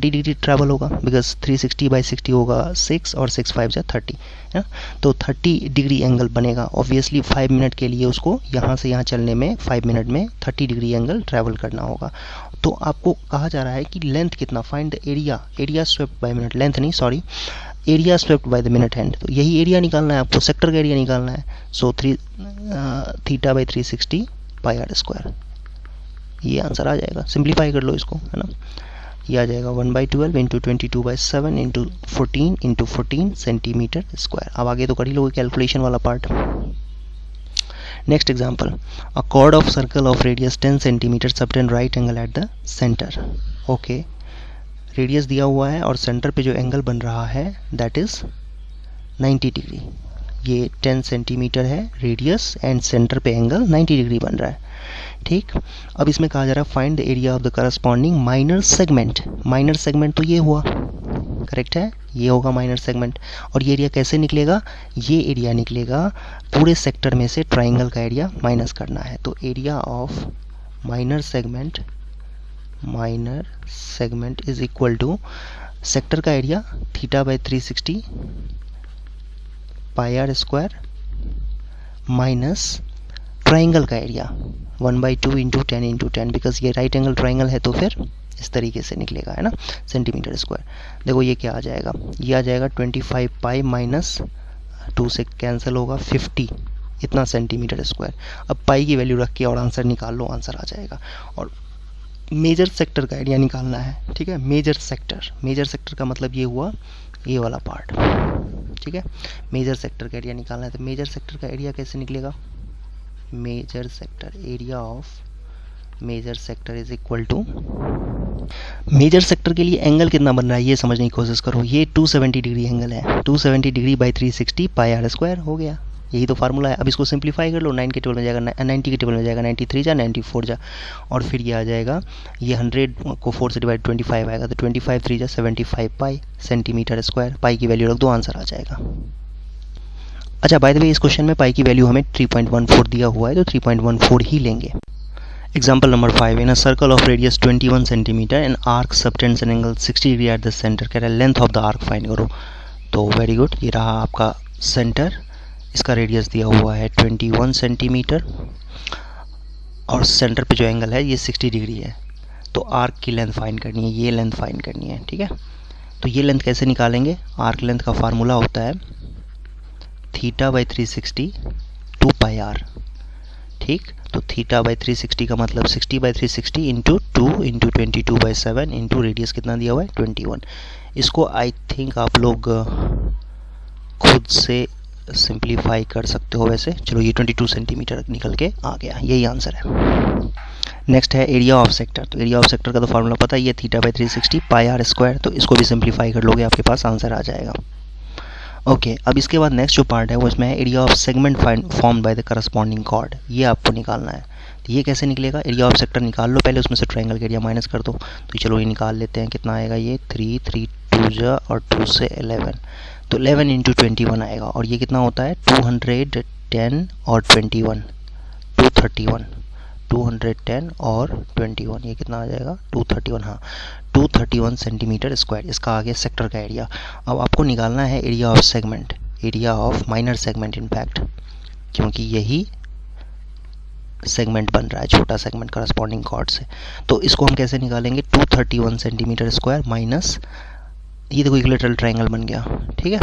डिग्री ट्रैवल होगा बिकॉज 360/60 होगा 6 और 6 5 जा 30 है ना, तो 30 डिग्री एंगल बनेगा। ऑब्वियसली 5 मिनट के लिए उसको यहाँ से यहाँ चलने में 5 मिनट में 30 डिग्री एंगल ट्रैवल करना होगा। तो आपको कहा जा रहा है कि लेंथ कितना, find the area swept by minute, length नहीं sorry, area swept by the minute hand. तो यही एरिया निकालना है आपको, सेक्टर का एरिया निकालना है। सो थीटा/360 पाई आर स्क्वायर, ये आंसर आ जाएगा। सिंप्लीफाई कर लो इसको, है ना, ये आ जाएगा 1/12 into 22/7 into 14 into 14 centimetre square. अब आगे तो कर ही लोगे कैलकुलेशन वाला part. Next example, a cord of circle of radius 10 centimetre subtend right angle at the centre. Okay, radius दिया हुआ है और सेंटर पे जो एंगल बन रहा है दैट इज 90 डिग्री। ये 10 सेंटीमीटर है रेडियस एंड सेंटर पे एंगल 90 डिग्री बन रहा है। ठीक, अब इसमें कहा जा रहा है find the area of the corresponding minor segment. Minor segment तो ये हुआ, करेक्ट है, ये होगा माइनर सेगमेंट। और ये एरिया कैसे निकलेगा, ये एरिया निकलेगा पूरे सेक्टर में से ट्राइंगल का एरिया माइनस करना है। तो area of minor segment is equal to sector का एरिया थीटा/360 pi are square minus triangle का एरिया 1/2 इंटू 10 इंटू 10, बिकॉज ये राइट एंगल ट्राइंगल है तो फिर इस तरीके से निकलेगा, है ना, सेंटीमीटर स्क्वायर। देखो ये क्या आ जाएगा, ये आ जाएगा 25 पाई माइनस 2 से कैंसिल होगा 50, इतना सेंटीमीटर स्क्वायर। अब पाई की वैल्यू रख के और आंसर निकाल लो, आंसर आ जाएगा। और मेजर सेक्टर का एरिया निकालना है। ठीक है, मेजर सेक्टर का मतलब ये हुआ ये वाला पार्ट। ठीक है, मेजर सेक्टर का एरिया निकालना है। तो मेजर सेक्टर का एरिया कैसे निकलेगा, major sector, area of major sector is equal to, major sector के लिए एंगल कितना बन रहा है ये समझने की कोशिश करो। ये 270 डिग्री एंगल है, 270 degree by 360 pi are square हो गया, यही तो फार्मूला है। अब इसको सिंप्लीफाई कर लो, 9 के टेबल में जाएगा, 90 के टेबल में जाएगा 93 जा 94 जा, और फिर ये आ जाएगा, ये 100 को 4 से डिवाइड 25 आएगा, तो 25 3 जा 75 पाई सेंटीमीटर स्क्वायर। पाई की वैल्यू रख दो, आंसर आ जाएगा। अच्छा, बाय द वे इस क्वेश्चन में पाई की वैल्यू हमें 3.14 दिया हुआ है, तो 3.14 ही लेंगे। Example number 5, in a circle of radius 21 centimetre an arc subtends an angle 60 degree at the centre. कह रहा है length of the arc find करो। तो वेरी गुड, ये रहा आपका सेंटर, इसका रेडियस दिया हुआ है 21 सेंटीमीटर और सेंटर पे जो एंगल है ये 60 डिग्री है। तो आर्क की लेंथ फाइंड करनी है, ये लेंथ फाइंड करनी है। ठीक है, तो ये लेंथ कैसे निकालेंगे, आर्क लेंथ का फार्मूला होता है θ/360 2 पाई आर। ठीक, तो θ/360 का मतलब 60/360 इंटू 2 इंटू 22/7 इंटू रेडियस कितना दिया हुआ है 21। इसको आई थिंक आप लोग खुद से सिंप्लीफाई कर सकते हो वैसे। चलो ये 22 सेंटीमीटर निकल के आ गया, यही आंसर है। नेक्स्ट है एरिया ऑफ सेक्टर। तो एरिया ऑफ सेक्टर का तो फार्मूला पता ही है, theta by 360 pi are square. तो इसको भी सिंप्लीफाई कर लोगे, आपके पास आंसर आ जाएगा। ओके, अब इसके बाद नेक्स्ट जो पार्ट है वो इसमें है area of segment formed by the corresponding chord. ये आपको निकालना है। तो ये कैसे निकलेगा, एरिया ऑफ सेक्टर निकाल लो पहले, उसमें से ट्रायंगल का एरिया माइनस कर दो। तो चलो ये निकाल लेते हैं, कितना आएगा ये 3 3 2 जा और 2 से 11, तो 11 इंटू 21 आएगा। और ये कितना होता है 210 और 21 231, 210 और 21 ये कितना आ जाएगा 231, हाँ 231 सेंटीमीटर स्क्वायर। इसका आ गया सेक्टर का एरिया। अब आपको निकालना है area of segment, area of minor segment in fact, क्योंकि यही सेगमेंट बन रहा है, छोटा सेगमेंट करस्पॉन्डिंग कॉर्ड से। तो इसको हम कैसे निकालेंगे, 231 सेंटीमीटर स्क्वायर माइनस, ये देखो इक्विलैटरल ट्रायंगल बन गया, ठीक है,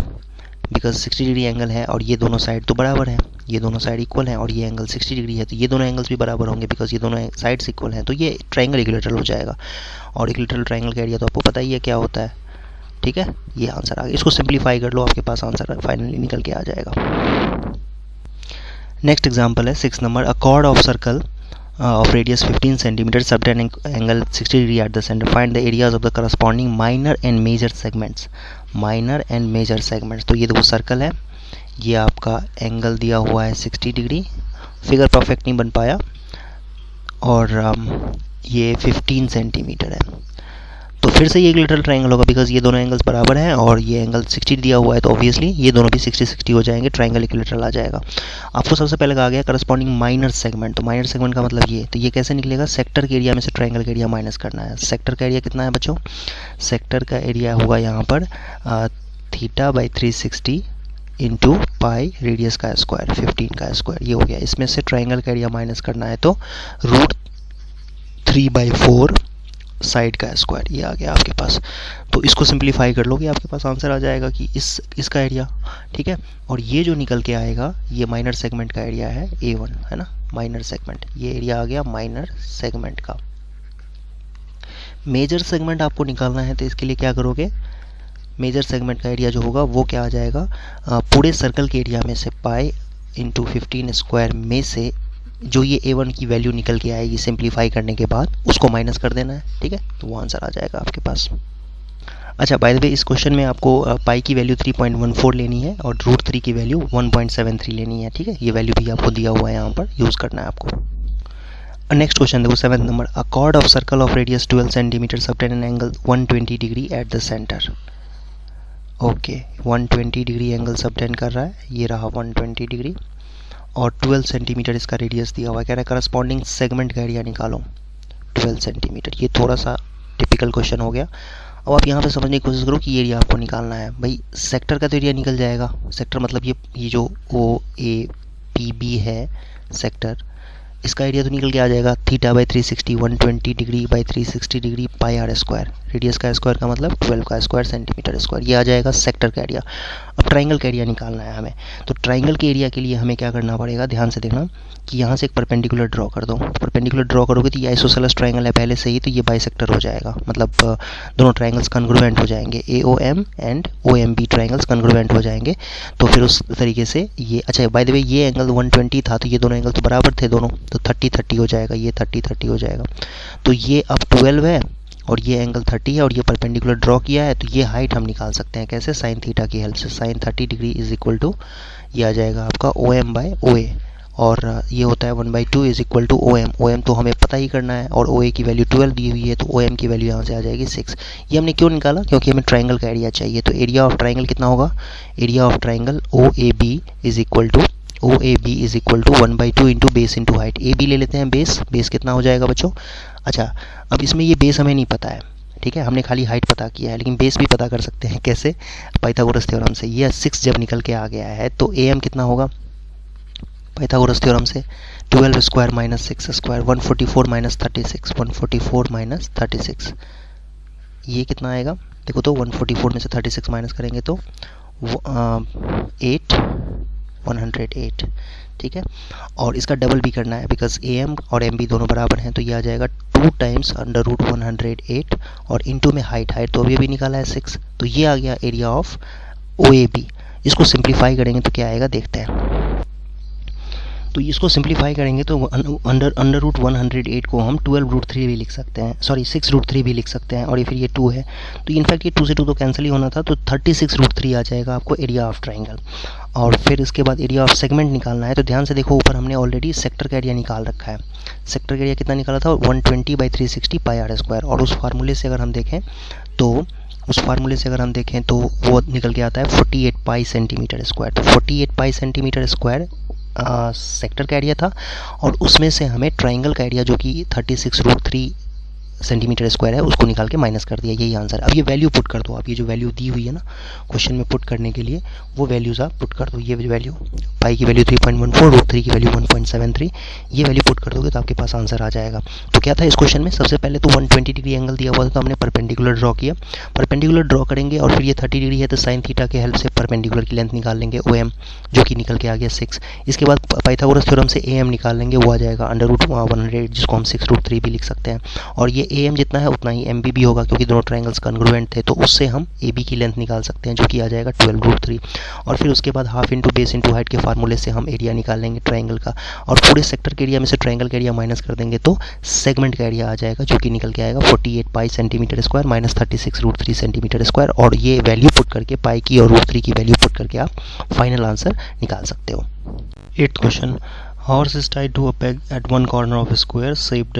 बिकॉज 60 डिग्री एंगल है और ये दोनों साइड तो बराबर है, ये दोनों साइड इक्वल हैं और ये एंगल 60 डिग्री है, तो ये दोनों एंगल्स भी बराबर होंगे बिकॉज ये दोनों साइड्स इक्वल हैं। तो ये ट्रायंगल इक्विलैटरल हो जाएगा। और इक्विलैटरल ट्रायंगल का एरिया तो आपको पता ही है क्या होता है, ठीक है। ये आंसर आ गया, इसको सिंप्लीफाई कर लो, आपके पास आंसर फाइनली निकल के आ जाएगा। नेक्स्ट एग्जाम्पल है 6 number, a cord of circle of radius 15 cm subtend angle 60 degree at the center, find the areas of the corresponding minor and major segments, minor and major segments। तो ये देखो circle है, ये आपका angle दिया हुआ है 60 डिग्री, फिगर परफेक्ट नहीं बन पाया, और ये 15 सेंटीमीटर है। तो फिर से ये इक्विलैटरल ट्रायंगल होगा बिकॉज ये दोनों एंगल्स बराबर हैं और ये एंगल 60 दिया हुआ है, तो ऑब्वियसली ये दोनों भी 60-60 हो जाएंगे, ट्रायंगल इक्विलैटरल आ जाएगा। आपको सबसे पहले कहा गया करस्पॉन्डिंग माइनर सेगमेंट, तो माइनर सेगमेंट का मतलब ये, तो ये कैसे निकलेगा, सेक्टर के एरिया में से ट्रायंगल का एरिया माइनस करना है। सेक्टर का एरिया कितना है बच्चों, सेक्टर का एरिया होगा यहाँ पर theta by 360 into pi radius का स्क्वायर 15 का स्क्वायर, ये हो गया। इसमें से ट्रायंगल का एरिया माइनस करना है तो √3/4 साइड का स्क्वायर, ये आ गया आपके पास। तो इसको सिंप्लीफाई कर लोगे, आपके पास आंसर आ जाएगा कि इसका एरिया, ठीक है। और ये जो निकल के आएगा ये माइनर सेगमेंट का एरिया है A1, है ना, माइनर सेगमेंट, ये एरिया आ गया माइनर सेगमेंट का। मेजर सेगमेंट आपको निकालना है तो इसके लिए क्या करोगे, मेजर सेगमेंट का एरिया जो होगा वो क्या आ जाएगा, पूरे सर्कल के एरिया में से पाई इंटू 15 स्क्वायर में से जो ये A1 की वैल्यू निकल के आएगी सिंप्लीफाई करने के बाद उसको माइनस कर देना है, ठीक है, तो वो आंसर आ जाएगा आपके पास। अच्छा, बाय द वे इस क्वेश्चन में आपको पाई की वैल्यू 3.14 लेनी है और √3 की वैल्यू 1.73 लेनी है, ठीक है, ये वैल्यू भी आपको दिया हुआ है, यहाँ पर यूज़ करना है आपको। नेक्स्ट क्वेश्चन देखो 7 number, a cord of circle of radius 12 centimetre subtend an angle 120 degree at the centre. Okay, 120 degree angle subtend कर रहा है, ये रहा 120 डिग्री और 12 सेंटीमीटर इसका रेडियस दिया हुआ है। कह रहा है करस्पॉन्डिंग सेगमेंट का एरिया निकालो 12 सेंटीमीटर। ये थोड़ा सा टिपिकल क्वेश्चन हो गया। अब आप यहाँ पे समझने की कोशिश करो कि ये एरिया आपको निकालना है। भाई सेक्टर का तो एरिया निकल जाएगा, सेक्टर मतलब ये जो OAPB है सेक्टर, इसका एरिया तो निकल के आ जाएगा theta by 360 120 degree by 360 degree pi are square, radius का स्क्वायर का मतलब 12 का स्क्वायर सेंटीमीटर स्क्वायर, ये आ जाएगा सेक्टर का एरिया। अब ट्रायंगल का एरिया निकालना है हमें, तो ट्रायंगल के एरिया के लिए हमें क्या करना पड़ेगा, ध्यान से देखना कि यहाँ से एक परपेंडिकुलर ड्रॉ कर दो। परपेंडिकुलर ड्रॉ करोगे तो ये आइसोसेलेस ट्रायंगल है पहले से ही, तो ये बाइसेक्टर हो जाएगा, मतलब दोनों ट्रायंगल्स कन्ग्रुएंट हो जाएंगे, AOM and OMB triangles congruent हो जाएंगे। तो फिर उस तरीके से ये, अच्छा बाय द वे ये एंगल 120 था तो ये दोनों एंगल तो बराबर थे दोनों, तो 30-30 हो जाएगा, ये 30-30 हो जाएगा। तो ये अब 12 है और ये एंगल 30 है और ये परपेंडिकुलर ड्रॉ किया है, तो ये हाइट हम निकाल सकते हैं कैसे, साइन थीटा की हेल्प से। Sine 30 degree is equal to ये आ जाएगा आपका OM/OA, और ये होता है 1/2 इज इक्वल टू OM तो हमें पता ही करना है, और OA की वैल्यू 12 दी हुई है, तो OM की वैल्यू यहाँ से आ जाएगी 6। ये हमने क्यों निकाला, क्योंकि हमें ट्रायंगल का एरिया चाहिए। तो एरिया ऑफ ट्रायंगल कितना होगा, area of triangle OAB is equal to 1/2 into base into height. AB ले लेते हैं, बेस कितना हो जाएगा बच्चों। अच्छा, अब इसमें ये बेस हमें नहीं पता है, ठीक है, हमने खाली हाइट पता किया है, लेकिन बेस भी पता कर सकते हैं कैसे, पाइथागोरस थ्योरम से। ये 6 जब निकल के आ गया है तो AM कितना होगा पाइथागोरस थ्योरम से, 12 square minus 6 square, 144 minus 36, 144 minus 36, ये कितना आएगा देखो, तो 144 में से 36 माइनस करेंगे तो 108, ठीक है। और इसका डबल भी करना है बिकॉज AM और MB दोनों बराबर हैं, तो ये आ जाएगा 2 टाइम्स √108 और इनटू में हाइट तो अभी निकाला है 6, तो ये आ गया एरिया ऑफ OAB। इसको सिंप्लीफाई करेंगे तो क्या आएगा देखते हैं। तो इसको सिंप्लीफाई करेंगे तो अंडर रूट 108 को हम 12√3 भी लिख सकते हैं, सॉरी 6√3 भी लिख सकते हैं, और ये फिर ये 2 है तो इनफैक्ट ये 2 से 2 तो कैंसिल ही होना था, तो 36√3 आ जाएगा आपको एरिया ऑफ ट्राइंगल। और फिर इसके बाद एरिया ऑफ सेगमेंट निकालना है, तो ध्यान से देखो ऊपर हमने ऑलरेडी सेक्टर का एरिया निकाल रखा है। सेक्टर का एरिया कितना निकाला था 120/360 πr², और उस फार्मूले से अगर हम देखें तो वो निकल के आता है 48 पाई सेंटीमीटर स्क्वायर। तो 48 पाई सेंटीमीटर स्क्वायर सेक्टर का एरिया था, और उसमें से हमें ट्राइंगल का एरिया जो कि 36√3 सेंटीमीटर स्क्वायर है उसको निकाल के माइनस कर दिया, यही आंसर है। अब ये वैल्यू पुट कर दो आप, ये जो वैल्यू दी हुई है ना क्वेश्चन में पुट करने के लिए, वो वैल्यूज़ आप पुट कर दो। ये वैल्यू पाई की वैल्यू 3.14, √3 की वैल्यू 1.73, ये वैल्यू पुट कर दोगे तो आपके पास आंसर आ जाएगा। तो क्या था इस क्वेश्चन में, सबसे पहले तो 120 डिग्री एंगल दिया हुआ था, तो हमने परपेंडिकुलर ड्रॉ किया। परपेंडिकुलर ड्रॉ करेंगे और फिर ये 30 डिग्री है तो साइन थीटा के हेल्प से परपेंडिकुलर की लेंथ निकाल लेंगे OM, जो कि निकल के आ गया 6। इसके बाद पाइथागोरस थ्योरम से AM निकाल लेंगे, वो आ जाएगा √108, जिसको हम 6√3 भी लिख सकते हैं। और ये AM जितना है उतना ही MB भी होगा, क्योंकि दोनों ट्राइंगल्स कॉन्ग्रुएंट थे, तो उससे हम AB की लेंथ निकाल सकते हैं, जो कि आ जाएगा 12√3। और फिर उसके बाद half into base into height के फार्मूले से हम एरिया निकाल लेंगे ट्राइंगल का, और पूरे सेक्टर के एरिया में से ट्राइंगल का एरिया माइनस कर देंगे तो सेगमेंट का एरिया आ जाएगा, जो कि निकल के आएगा 48 पाई centimetre square minus 36√3 centimetre square. और ये वैल्यू पुट करके पाई की और √3 की वैल्यू पुट करके आप फाइनल आंसर निकाल सकते हो। 8th question, horse is tied to a peg at one corner of square shaped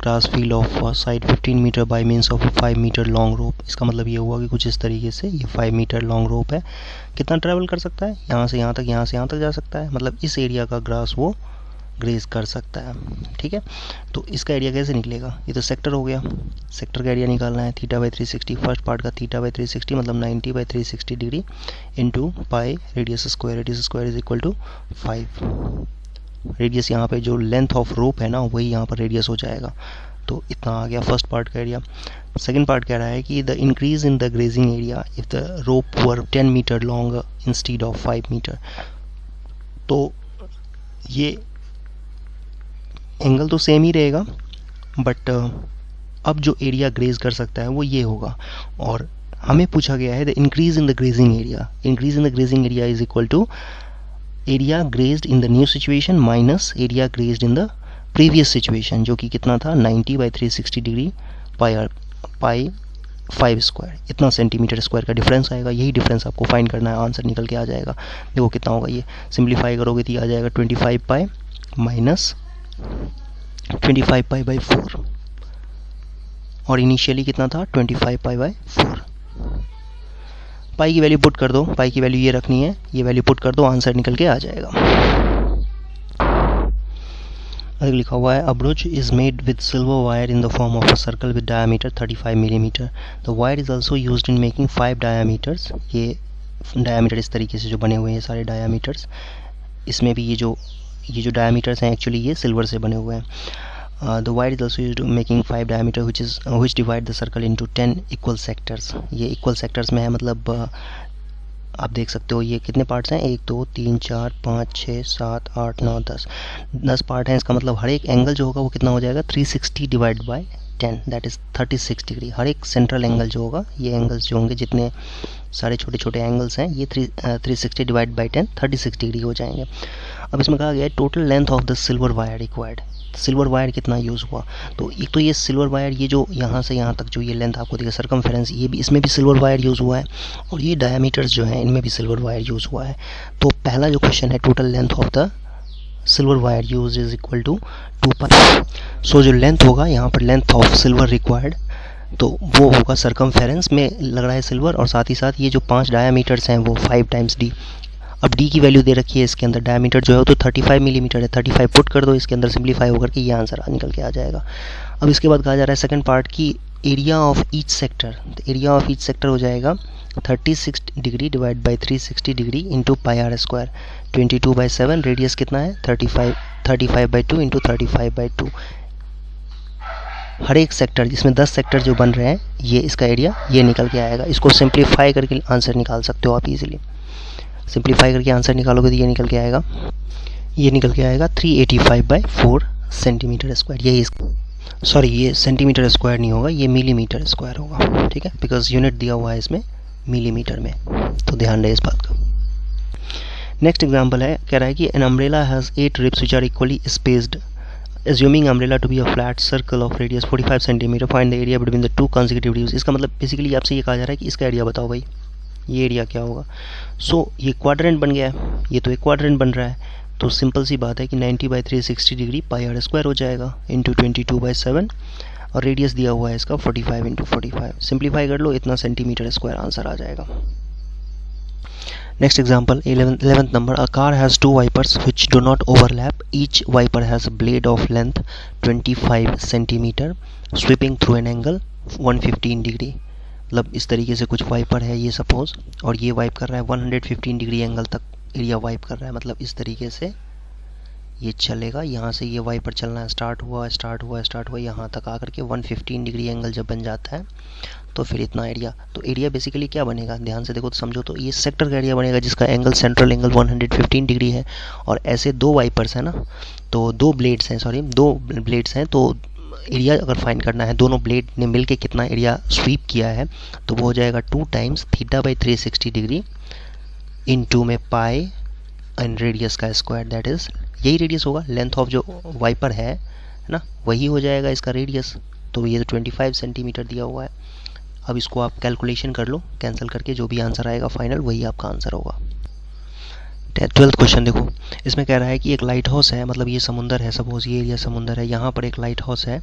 grass field of side 15 metre by means of 5 metre long rope. इसका मतलब ये हुआ कि कुछ इस तरीके से ये 5 मीटर लॉन्ग रोप है, कितना ट्रैवल कर सकता है, यहाँ से यहाँ तक, यहाँ से यहाँ तक जा सकता है, मतलब इस एरिया का ग्रास वो ग्रेज कर सकता है। ठीक है, तो इसका एरिया कैसे निकलेगा, ये तो सेक्टर हो गया, सेक्टर का एरिया निकालना है θ/360, फर्स्ट पार्ट का θ/360 मतलब 90/360 degree into pi radius square is equal to 5। Radius यहाँ पे जो लेंथ ऑफ रोप है ना वही यहाँ पर रेडियस हो जाएगा, तो इतना आ गया फर्स्ट पार्ट का एरिया। सेकंड पार्ट कह रहा है कि the increase in the grazing area if the rope were 10 metre long instead of 5 metre. तो ये एंगल तो सेम ही रहेगा, बट अब जो एरिया ग्रेज कर सकता है वो ये होगा, और हमें पूछा गया है the increase in the grazing area. Increase in the grazing area is equal to area grazed in the new situation minus area grazed in the previous situation, जो कि कितना था 90/360 डिग्री पाई 5 स्क्वायर, इतना सेंटीमीटर स्क्वायर का difference आएगा। यही difference आपको find करना है, आंसर निकल के आ जाएगा। देखो कितना होगा, ये सिंप्लीफाई करोगे तो ये आ जाएगा 25 पाई माइनस 25 पाई बाई 4, और इनिशियली कितना था 25 पाई बाई 4। पाई की वैल्यू पुट कर दो, पाई की वैल्यू ये रखनी है, ये वैल्यू पुट कर दो, आंसर निकल के आ जाएगा। आगे लिखा हुआ है, a brooch is made with silver wire in the form of a circle with diameter 35 millimetre. The wire is also used in making 5 diameters. ये डायमीटर इस तरीके से जो बने हुए हैं सारे डायमीटर्स, इसमें भी ये जो डायमीटर्स हैं एक्चुअली ये सिल्वर से बने हुए हैं। The wire is also used to making 5 diameter which divide the circle into 10 equal sectors। ये equal sectors में है, मतलब आप देख सकते हो ये कितने पार्ट्स हैं, 1 2 3 4 5 6 7 8 9 10 पार्ट हैं। इसका मतलब हर एक एंगल जो होगा वो कितना हो जाएगा 360 divide by 10 that is 36 degree. हर एक सेंट्रल एंगल जो होगा, ये एंगल्स जो होंगे जितने सारे छोटे छोटे एंगल्स हैं, ये 360 डिवाइड बाई 10 36 डिग्री हो जाएंगे। अब इसमें कहा गया है total length of the silver wire required. Silver wire कितना यूज़ हुआ, तो एक तो ये सिल्वर वायर, ये जो यहाँ से यहाँ तक जो ये लेंथ आपको दिखा सरकमफेरेंस, ये भी इसमें भी सिल्वर वायर यूज़ हुआ है, और ये डायमीटर्स जो हैं इनमें भी सिल्वर वायर यूज़ हुआ है। तो पहला जो क्वेश्चन है total length of the silver wire use is equal to 2 pi. So जो लेंथ होगा यहाँ पर लेंथ ऑफ सिल्वर रिक्वायर्ड, तो वो होगा सरकमफेरेंस में लग रहा है सिल्वर, और साथ ही साथ ये जो 5 डायमीटर्स हैं वो 5 टाइम्स डी। अब डी की वैल्यू दे रखी है इसके अंदर, डायमीटर जो है तो 35 मिलीमीटर है, 35 पुट कर दो इसके अंदर, सिंप्लीफाई होकर के ये आंसर निकल के आ जाएगा। अब इसके बाद कहा जा रहा है सेकंड पार्ट की area of each sector. Area of each sector हो जाएगा 36 degree divide by 360 degree into pi are square, 22/7। Radius कितना है 35/2 इंटू 35/2। हर एक सेक्टर जिसमें 10 सेक्टर जो बन रहे हैं, ये इसका एरिया ये निकल के आएगा। इसको सिंप्लीफाई करके आंसर निकाल सकते हो आप इजीली। सिंप्लीफाई करके आंसर निकालोगे तो ये निकल के आएगा 385/4 सेंटीमीटर स्क्वायर। यही सॉरी ये सेंटीमीटर स्क्वायर नहीं होगा, ये मिलीमीटर स्क्वायर होगा, ठीक है, बिकॉज यूनिट दिया हुआ है इसमें मिलीमीटर में, तो ध्यान रहे इस बात का। नेक्स्ट एग्जाम्पल है, कह रहा है कि an umbrella has 8 ribs which are equally spaced assuming umbrella to be a flat circle of radius 45 cm, find the area between the two consecutive ribs। इसका मतलब बेसिकली आपसे ये कहा जा रहा है कि इसका एरिया बताओ भाई, ये एरिया क्या होगा। ये क्वाड्रेंट बन गया है, ये तो एक क्वाड्रेंट बन रहा है, तो सिंपल सी बात है कि 90/360 डिग्री पाई आर स्क्वायर हो जाएगा इंटू 22/7, और रेडियस दिया हुआ है इसका 45 × 45। सिंप्लीफाई कर लो, इतना सेंटीमीटर स्क्वायर आंसर आ जाएगा। Next example, 11th number, a car has 2 wipers which do not overlap. Each wiper has a blade of length 25 cm sweeping through an angle 115 degree। मतलब इस तरीके से कुछ वाइपर है ये सपोज, और ये वाइप कर रहा है 115 डिग्री एंगल तक एरिया वाइप कर रहा है। मतलब इस तरीके से ये चलेगा, यहाँ से ये वाइपर चलना स्टार्ट हुआ यहाँ तक आकर के 115 डिग्री एंगल जब बन जाता है तो फिर इतना एरिया। तो एरिया बेसिकली क्या बनेगा, ध्यान से देखो तो समझो, तो ये सेक्टर का एरिया बनेगा जिसका एंगल सेंट्रल एंगल 115 डिग्री है, और ऐसे 2 वाइपर्स हैं ना, तो 2 ब्लेड्स हैं, तो एरिया अगर फाइंड करना है, दोनों ब्लेड ने मिलके कितना एरिया स्वीप किया है, तो वो हो जाएगा 2 टाइम्स θ/360 डिग्री इनटू में पाई एंड रेडियस का स्क्वायर, दैट इज यही रेडियस होगा, लेंथ ऑफ जो वाइपर है ना, वही हो जाएगा इसका रेडियस। तो ये तो 25 सेंटीमीटर दिया हुआ है। अब इसको आप कैलकुलेशन कर लो, कैंसिल करके जो भी आंसर आएगा फाइनल वही आपका आंसर होगा। 12th क्वेश्चन देखो, इसमें कह रहा है कि एक लाइट हाउस है, मतलब ये समुंदर है, सपोज ये एरिया समुंदर है, यहाँ पर एक लाइट हाउस है,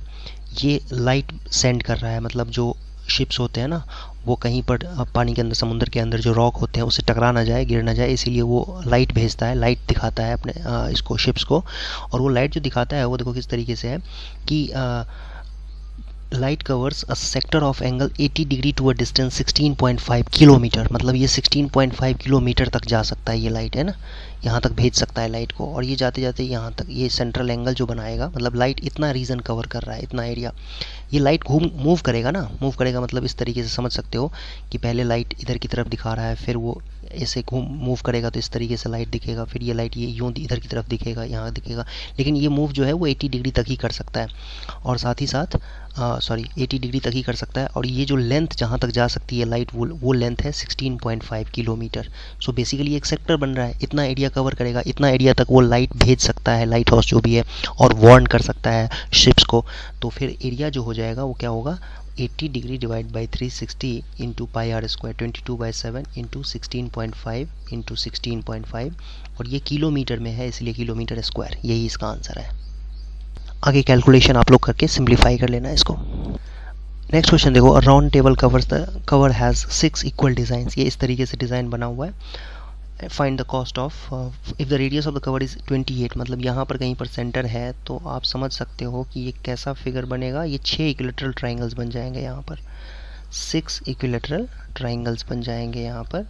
ये लाइट सेंड कर रहा है, मतलब जो शिप्स होते हैं ना वो कहीं पर पानी के अंदर, समुद्र के अंदर जो रॉक होते हैं उससे टकरा ना जाए, गिर ना जाए, इसीलिए वो लाइट भेजता है, लाइट दिखाता है अपने इसको शिप्स को। और वो लाइट जो दिखाता है वो देखो किस तरीके से है कि light covers a sector of angle 80 degree to a distance 16.5 kilometre. मतलब ये 16.5 किलोमीटर तक जा सकता है, ये लाइट है ना, यहाँ तक भेज सकता है लाइट को, और ये जाते जाते यहाँ तक ये सेंट्रल एंगल जो बनाएगा, मतलब लाइट इतना रीजन कवर कर रहा है, इतना एरिया। ये लाइट मूव करेगा ना, मूव करेगा मतलब इस तरीके से समझ सकते हो कि पहले लाइट इधर की तरफ दिखा रहा है, फिर वो ऐसे मूव करेगा तो इस तरीके से लाइट दिखेगा, फिर ये लाइट ये यूँ इधर की तरफ दिखेगा, यहाँ दिखेगा, लेकिन ये मूव जो है वो 80 डिग्री तक ही कर सकता है, और साथ ही साथ 80 डिग्री तक ही कर सकता है। और ये जो लेंथ जहाँ तक जा सकती है लाइट, वो लेंथ है 16.5 किलोमीटर। सो बेसिकली एक सेक्टर बन रहा है, इतना एरिया कवर करेगा, इतना एरिया तक वो लाइट भेज सकता है, लाइट हाउस जो भी है, और वार्न कर सकता है शिप्स को। तो फिर एरिया जो हो जाएगा वो क्या होगा, 80 degree divide by 360 into pi are square 22/7 into 16.5 into 16.5, और ये किलोमीटर में है इसलिए किलोमीटर स्क्वायर, यही इसका आंसर है। आगे कैलकुलेशन आप लोग करके सिंप्लीफाई कर लेना इसको। नेक्स्ट क्वेश्चन देखो, अ round table cover has 6 equal designs. ये इस तरीके से डिज़ाइन बना हुआ है। Find the cost of if the radius of the cover is 28, मतलब यहाँ पर कहीं पर सेंटर है, तो आप समझ सकते हो कि ये कैसा फिगर बनेगा। ये 6 इक्विलैटरल ट्राइंगल्स बन जाएंगे, यहाँ पर 6 इक्विलैटरल ट्राइंगल्स बन जाएंगे। यहाँ पर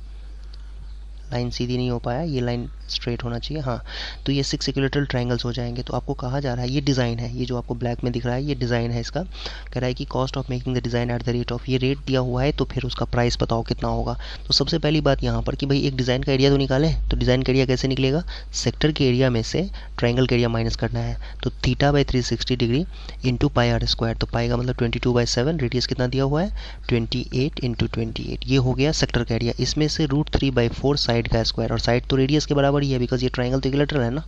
लाइन सीधी नहीं हो पाया, ये लाइन स्ट्रेट होना चाहिए, हाँ। तो ये 6 इक्विलैटरल ट्राइंगल्स हो जाएंगे। तो आपको कहा जा रहा है, ये डिज़ाइन है, ये जो आपको ब्लैक में दिख रहा है ये डिज़ाइन है इसका। कह रहा है कि cost of making the design at the rate of, ये रेट दिया हुआ है तो फिर उसका प्राइस बताओ कितना होगा। तो सबसे पहली बात यहाँ पर कि भाई एक डिज़ाइन का एरिया तो निकालें, तो डिज़ाइन का एरिया कैसे निकलेगा, सेक्टर के एरिया में से ट्राइंगल का एरिया माइनस करना है। तो θ/360 degree into pi are square, तो पाई का मतलब 22/7, रेडियस कितना दिया हुआ है 28 इंटू 28, ये हो गया सेक्टर का एरिया। इसमें से √3/4 साइड का स्क्वायर, और साइड तो रेडियस के बराबर ही है बिकॉज ये ट्राइंगल तो इक्विलैटरल है ना,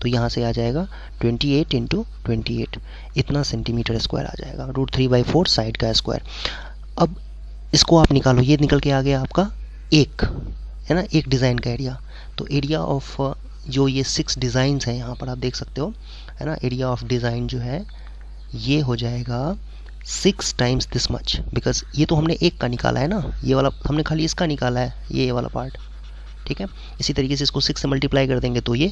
तो यहाँ से आ जाएगा 28 इंटू 28, इतना सेंटीमीटर स्क्वायर आ जाएगा, √3/4 साइड का स्क्वायर। अब इसको आप निकालो, ये निकल के आ गया आपका एक, है ना, एक डिज़ाइन का एरिया। तो एरिया ऑफ जो ये 6 डिज़ाइंस हैं यहाँ पर आप देख सकते हो, है ना, एरिया ऑफ डिज़ाइन जो है ये हो जाएगा 6 टाइम्स दिस मच, बिकॉज ये तो हमने एक का निकाला है ना, ये वाला हमने खाली इसका निकाला है, ये वाला पार्ट, ठीक है। इसी तरीके से इसको 6 से मल्टीप्लाई कर देंगे तो ये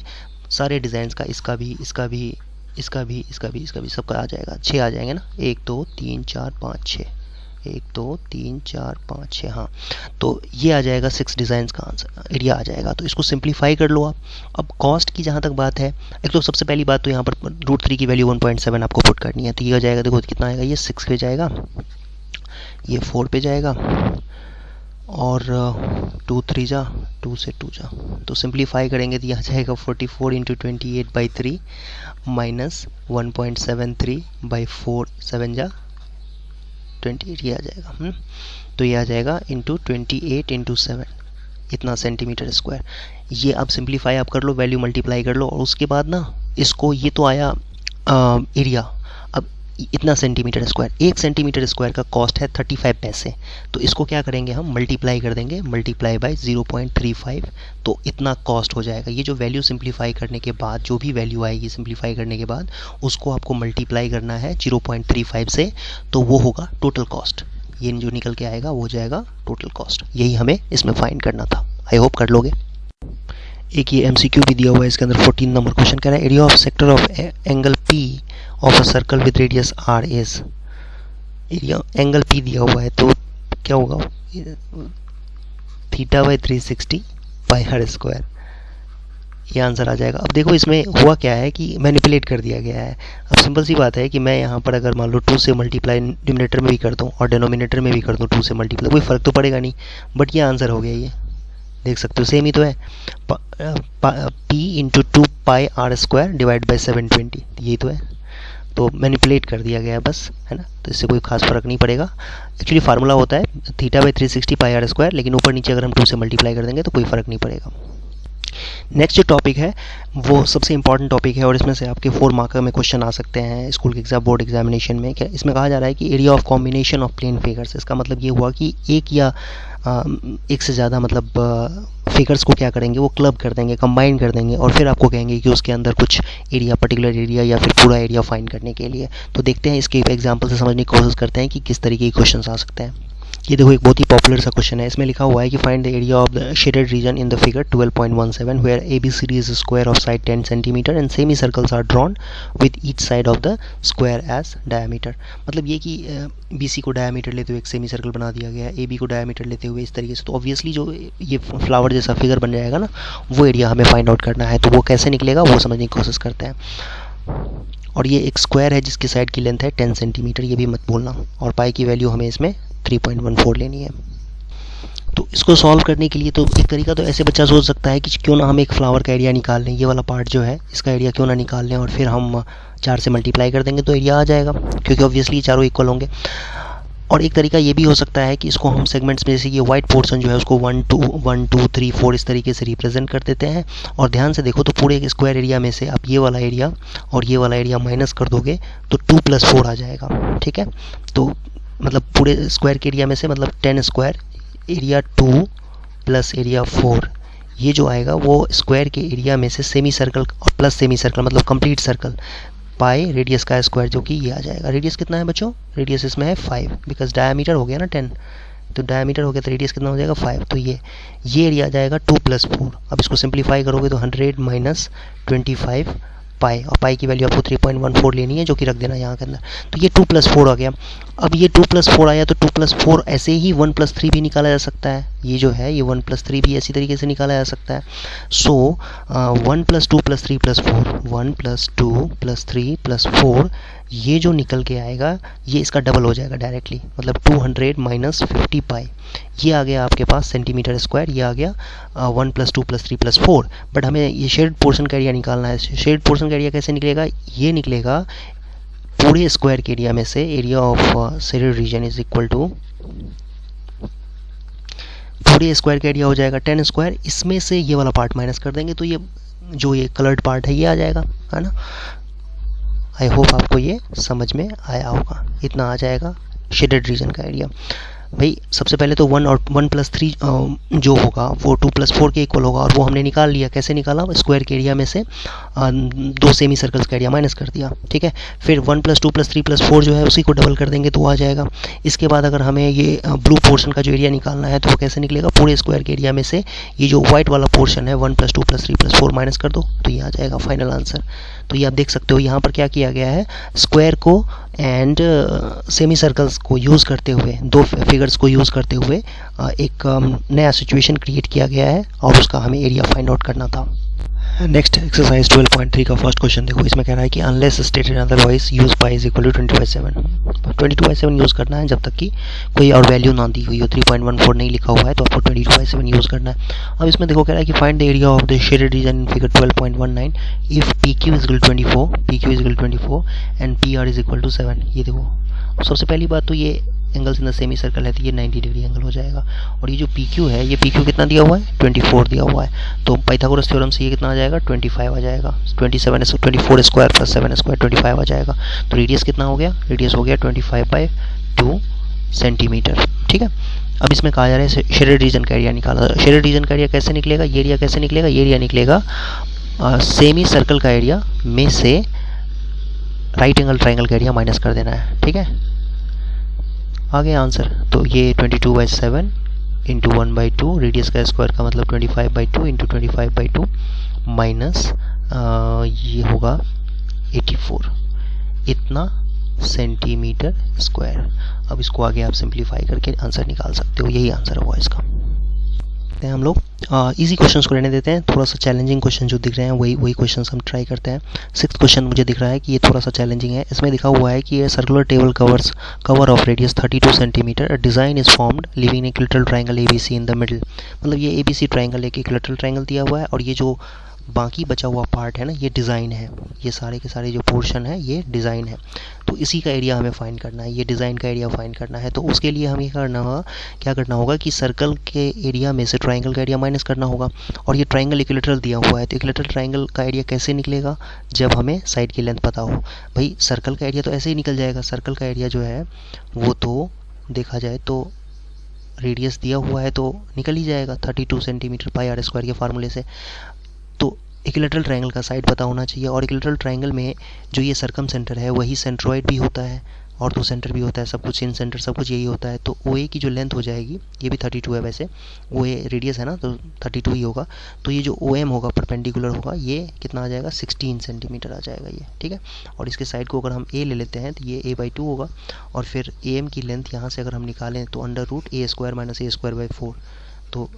सारे डिज़ाइंस का, इसका भी, इसका भी, इसका भी, इसका भी, इसका भी, सबका आ जाएगा, 6 आ जाएंगे ना, 1 2 3 4 5 6, 1 2 3 4 5 6, हाँ। तो ये आ जाएगा 6 डिज़ाइंस का आंसर, एरिया आ जाएगा। तो इसको सिंप्लीफाई कर लो आप। अब कॉस्ट की जहाँ तक बात है, एक तो सबसे पहली बात तो यहाँ पर √3 की वैल्यू 1.7 आपको पुट करनी है, तो ये आ जाएगा, देखो कितना आएगा, ये 6 पे जाएगा, ये 4 पे जाएगा, और 2 3 जा, 2 से 2 जा, तो सिंप्लीफाई करेंगे तो यहाँ जाएगा 44 इंटू 28/3 माइनस 1.73/4, 7 जा 28, ये आ जाएगा। तो ये आ जाएगा इंटू 28 इंटू 7, इतना सेंटीमीटर स्क्वायर। ये आप सिंप्लीफाई आप कर लो, वैल्यू मल्टीप्लाई कर लो, और उसके बाद ना इसको, ये तो आया एरिया, अब इतना सेंटीमीटर स्क्वायर, 1 सेंटीमीटर स्क्वायर का कॉस्ट है 35 पैसे। तो इसको क्या करेंगे हम, मल्टीप्लाई कर देंगे, मल्टीप्लाई बाय 0.35, तो इतना कॉस्ट हो जाएगा। ये जो वैल्यू सिंप्लीफाई करने के बाद जो भी वैल्यू आएगी सिंप्लीफाई करने के बाद, उसको आपको मल्टीप्लाई करना है 0.35 से, तो वो होगा टोटल कॉस्ट। ये जो निकल के आएगा वो हो जाएगा टोटल कॉस्ट। यही हमें इसमें फाइंड करना था। आई होप कर लोगे। एक ये MCQ भी दिया हुआ है, इसके अंदर 14 नंबर क्वेश्चन कह रहा है area of sector of angle P of a circle with radius R is, area angle P दिया हुआ है तो क्या होगा, θ/360 πr², ये आंसर आ जाएगा। अब देखो इसमें हुआ क्या है कि मैनिपुलेट कर दिया गया है। अब सिंपल सी बात है कि मैं यहाँ पर अगर मान लो 2 से मल्टीप्लाई न्यूमरेटर में भी कर दूँ और डिनोमिनेटर में भी कर दूँ 2 से मल्टीप्लाई, कोई फ़र्क तो पड़ेगा नहीं, बट ये आंसर हो गया। ये देख सकते हो सेम ही तो है, P into 2 πr² divide by 720, यही तो है। तो मैनिपुलेट कर दिया गया बस, है ना, तो इससे कोई खास फ़र्क नहीं पड़ेगा। एक्चुअली फार्मूला होता है θ/360 πr², लेकिन ऊपर नीचे अगर हम 2 से मल्टीप्लाई कर देंगे तो कोई फ़र्क नहीं पड़ेगा। नेक्स्ट जो टॉपिक है वो सबसे इंपॉर्टेंट टॉपिक है, और इसमें से आपके 4 मार्कर में क्वेश्चन आ सकते हैं स्कूल के एग्जाम, बोर्ड एग्जामिनेशन में। क्या इसमें कहा जा रहा है कि area of combination of plane figures. इसका मतलब ये हुआ कि एक या एक से ज़्यादा मतलब फिगर्स को क्या करेंगे, वो क्लब कर देंगे, कंबाइन कर देंगे, और फिर आपको कहेंगे कि उसके अंदर कुछ एरिया, पर्टिकुलर एरिया या फिर पूरा एरिया फाइंड करने के लिए। तो देखते हैं इसके एग्जाम्पल से समझने की कोशिश करते हैं कि किस तरीके के क्वेश्चन आ सकते हैं। ये देखो एक बहुत ही पॉपुलर सा क्वेश्चन है। इसमें लिखा हुआ है कि find the area of the shaded region in the figure 12.17 where ABCD is square of side 10 centimetre and semi circles are drawn with each side of the square as diameter. मतलब ये कि BC को diameter लेते हुए एक semi circle बना दिया गया है, AB को डायमीटर लेते हुए इस तरीके से। तो ऑब्वियसली जो ये फ्लावर जैसा फिगर बन जाएगा ना, वो एरिया हमें फाइंड आउट करना है। तो वो कैसे निकलेगा वो समझने की कोशिश करते हैं। और ये एक स्क्वायर है जिसकी साइड की लेंथ है 10 सेंटीमीटर, ये भी मत भूलना। और पाई की वैल्यू हमें इसमें 3.14 लेनी है। तो इसको सॉल्व करने के लिए तो एक तरीका तो ऐसे बच्चा सोच सकता है कि क्यों ना हम एक फ्लावर का एरिया निकाल लें, ये वाला पार्ट जो है इसका एरिया क्यों ना निकाल लें, और फिर हम 4 से मल्टीप्लाई कर देंगे तो एरिया आ जाएगा, क्योंकि ऑब्वियसली चारों इक्वल होंगे। और एक तरीका ये भी हो सकता है कि इसको हम सेगमेंट्स में, जैसे ये वाइट पोर्शन जो है उसको 1 2 3 4 इस तरीके से रिप्रेजेंट कर देते हैं। और ध्यान से देखो तो पूरे एक स्क्वायर एरिया में से आप ये वाला एरिया और ये वाला एरिया माइनस कर दोगे तो 2 + 4 आ जाएगा। ठीक है, तो मतलब पूरे स्क्वायर के एरिया में से, मतलब 10 स्क्वायर एरिया 2 प्लस एरिया 4, ये जो आएगा वो स्क्वायर के एरिया में से सेमी सर्कल और प्लस सेमी सर्कल मतलब कंप्लीट सर्कल पाई रेडियस का स्क्वायर, जो कि ये आ जाएगा। रेडियस कितना है बच्चों, रेडियस इसमें है 5, बिकॉज डायमीटर हो गया ना 10, तो डायमीटर हो गया तो रेडियस कितना हो जाएगा 5। तो ये एरिया आ जाएगा 2 + 4। अब इसको सिंप्लीफाई करोगे तो 100 - 25 पाई, और पाई की वैल्यू आपको 3.14 लेनी है, जो कि रख देना यहाँ के अंदर। तो ये 2 + 4 आ गया। अब ये 2 + 4 आया तो 2 + 4 ऐसे ही 1 + 3 भी निकाला जा सकता है। ये जो है ये 1 + 3 भी ऐसी तरीके से निकाला जा सकता है। सो 1 + 2 + 3 + 4, 1 + 2 + 3 + 4, ये जो निकल के आएगा ये इसका डबल हो जाएगा डायरेक्टली, मतलब 200 - 50 पाई। ये आ गया आपके पास सेंटीमीटर स्क्वायर, ये आ गया 1 + 2 + 3 + 4। बट हमें ये शेड पोर्शन का एरिया निकालना है। शेड पोर्शन का एरिया कैसे निकलेगा, ये निकलेगा पूरे स्क्वायर के एरिया में से area of shaded region is equal to, पूरे स्क्वायर का एरिया हो जाएगा 10 स्क्वायर, इसमें से ये वाला पार्ट माइनस कर देंगे तो ये जो ये कलर्ड पार्ट है ये आ जाएगा, है ना। आई होप आपको ये समझ में आया होगा। इतना आ जाएगा शेडेड रीजन का एरिया। भाई सबसे पहले तो 1 और 1 + 3 जो होगा वो 2 + 4 के इक्वल होगा, और वो हमने निकाल लिया। कैसे निकाला, स्क्वायर के एरिया में से 2 सेमी सर्कल्स का एरिया माइनस कर दिया। ठीक है, फिर 1 + 2 + 3 + 4 जो है उसी को डबल कर देंगे तो आ जाएगा। इसके बाद अगर हमें ये ब्लू पोर्शन का जो एरिया निकालना है तो वो कैसे निकलेगा, पूरे स्क्वायर के एरिया में से ये जो व्हाइट वाला पोर्शन है 1 + 2 + 3 + 4 माइनस कर दो तो ये आ जाएगा फाइनल आंसर। तो ये आप देख सकते हो यहाँ पर क्या किया गया है, स्क्वायर को एंड सेमी सर्कल्स को यूज़ करते हुए, दो फिगर्स को यूज़ करते हुए एक नया सिचुएशन क्रिएट किया गया है, और उसका हमें एरिया फाइंड आउट करना था। नेक्स्ट एक्सरसाइज 12.3 का फर्स्ट क्वेश्चन देखो। इसमें कह रहा है कि unless stated otherwise use pi is equal to 20/7। 22/7 use करना है जब तक कि कोई और वैल्यू ना दी हुई हो। 3.14 नहीं लिखा हुआ है तो आपको 22/7 यूज़ करना है। अब इसमें देखो कह रहा है कि find the area of the shaded region in figure 12.19 if PQ is equal to 24 and PR is equal to 7। ये देखो सबसे पहली बात तो ये angles in the semi circle है तो ये 90 डिग्री एंगल हो जाएगा। और ये जो PQ है, ये PQ कितना दिया हुआ है, 24 दिया हुआ है। तो पाइथागोरस थ्योरम से ये कितना आ जाएगा, 25 आ जाएगा। 24 स्क्वायर प्लस 7 स्क्वायर 25 आ जाएगा। तो रेडियस कितना हो गया, रेडियस हो गया 25/2 सेंटीमीटर। ठीक है। अब इसमें कहा जा रहा है शेडेड रीजन का एरिया निकाला। शेडेड रीजन का एरिया कैसे निकलेगा, ये एरिया कैसे निकलेगा, ये एरिया निकलेगा सेमी सर्कल का एरिया में से राइट एंगल ट्राइंगल का एरिया माइनस कर देना है। ठीक है, आ गया आंसर। तो ये 22/7 इंटू 1/2, रेडियस का स्क्वायर का मतलब 25/2 इंटू 25/2 माइनस ये होगा 84, इतना सेंटीमीटर स्क्वायर। अब इसको आगे आप सिंप्लीफाई करके आंसर निकाल सकते हो, यही आंसर होगा इसका। हम लोग इजी क्वेश्चंस को रहने देते हैं, थोड़ा सा चैलेंजिंग क्वेश्चन जो दिख रहे हैं वही क्वेश्चंस हम ट्राई करते हैं। 6th क्वेश्चन मुझे दिख रहा है कि ये थोड़ा सा चैलेंजिंग है। इसमें लिखा हुआ है कि ये circular table cover of radius 32 centimetre, a design is formed living equilateral triangle ABC in the middle. मतलब ये ABC ट्राइंगल एक इक्विलेटरल ट्राइंगल दिया हुआ है और ये जो बाकी बचा हुआ पार्ट है ना, ये डिज़ाइन है। ये सारे के सारे जो पोर्शन है ये डिज़ाइन है। तो इसी का एरिया हमें फाइंड करना है, ये डिज़ाइन का एरिया फाइंड करना है। तो उसके लिए हमें क्या करना होगा कि सर्कल के एरिया में से ट्राइंगल का एरिया माइनस करना होगा। और ये ट्राइंगल इक्विलेटरल दिया हुआ है, तो इक्विलेटरल ट्राइंगल का एरिया कैसे निकलेगा, जब हमें साइड की लेंथ पता हो। भाई सर्कल का एरिया तो ऐसे ही निकल जाएगा। सर्कल का एरिया जो है वो तो देखा जाए तो रेडियस दिया हुआ है तो निकल ही जाएगा 32 सेंटीमीटर πr² के फार्मूले से। तो इक्विलेटरल ट्रायंगल का साइड पता होना चाहिए। और इक्विलेटरल ट्रायंगल में जो ये सर्कम सेंटर है वही सेंट्रोइड भी होता है, ऑर्थो सेंटर भी होता है, सब कुछ इन सेंटर सब कुछ यही होता है। तो OA की जो लेंथ हो जाएगी, ये भी 32 है वैसे, OA रेडियस है ना तो 32 ही होगा। तो ये जो OM होगा परपेंडिकुलर होगा, ये कितना आ जाएगा 16 सेंटीमीटर आ जाएगा ये। ठीक है। और इसके साइड को अगर हम A ले लेते हैं तो ये A/2 होगा। और फिर AM की लेंथ यहाँ से अगर हम निकालें तो √A² - A²/4। तो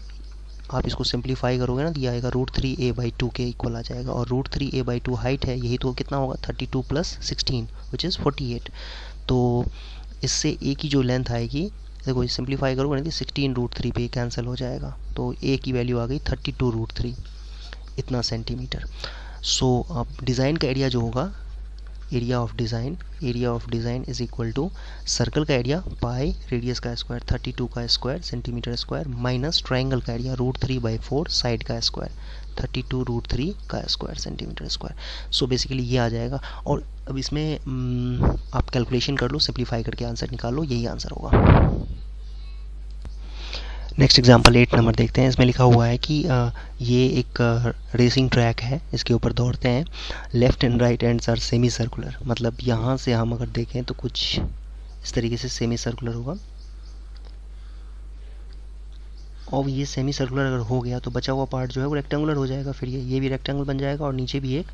आप इसको सिंप्लीफाई करोगे ना तो ये आएगा √3A/2 के इक्वल आ जाएगा। और √3A/2 हाइट है, यही तो कितना होगा 32 + 16 विच इज़ 48। तो इससे A की जो लेंथ आएगी, देखो सिंप्लीफाई करोगे ना तो 16√3 पे कैंसिल हो जाएगा। तो A की वैल्यू आ गई 32√3 इतना सेंटीमीटर। सो अब डिज़ाइन का एरिया जो होगा, area of design is equal to circle का एरिया पाई रेडियस का स्क्वायर 32 का square centimetre square minus triangle का एरिया √3/4 साइड का स्क्वायर 32√3 का square centimetre square. So basically ये आ जाएगा। और अब इसमें आप कैलकुलेशन कर लो, सिंप्लीफाई करके आंसर निकाल लो, यही आंसर होगा। नेक्स्ट एग्जांपल 8 नंबर देखते हैं। इसमें लिखा हुआ है कि ये एक रेसिंग ट्रैक है, इसके ऊपर दौड़ते हैं। Left and right ends are semi circular, मतलब यहाँ से हम अगर देखें तो कुछ इस तरीके से सेमी सर्कुलर होगा। और ये सेमी सर्कुलर अगर हो गया तो बचा हुआ पार्ट जो है वो रेक्टेंगुलर हो जाएगा। फिर ये भी रेक्टेंगल बन जाएगा और नीचे भी एक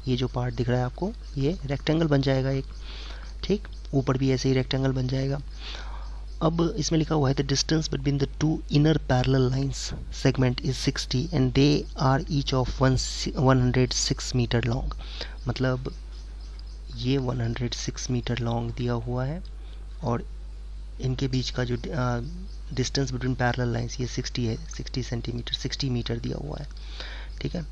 ये जो पार्ट दिख रहा है आपको, ये रेक्टेंगल बन जाएगा एक। ठीक, ऊपर भी ऐसे ही रेक्टेंगल बन जाएगा। अब इसमें लिखा हुआ है the distance between the two inner parallel lines segment is 60 and they are each of 106 metre long. मतलब ये 106 मीटर लॉन्ग दिया हुआ है और इनके बीच का जो डिस्टेंस बिटवीन पैरेलल लाइंस ये 60 है, 60 मीटर दिया हुआ है। ठीक है।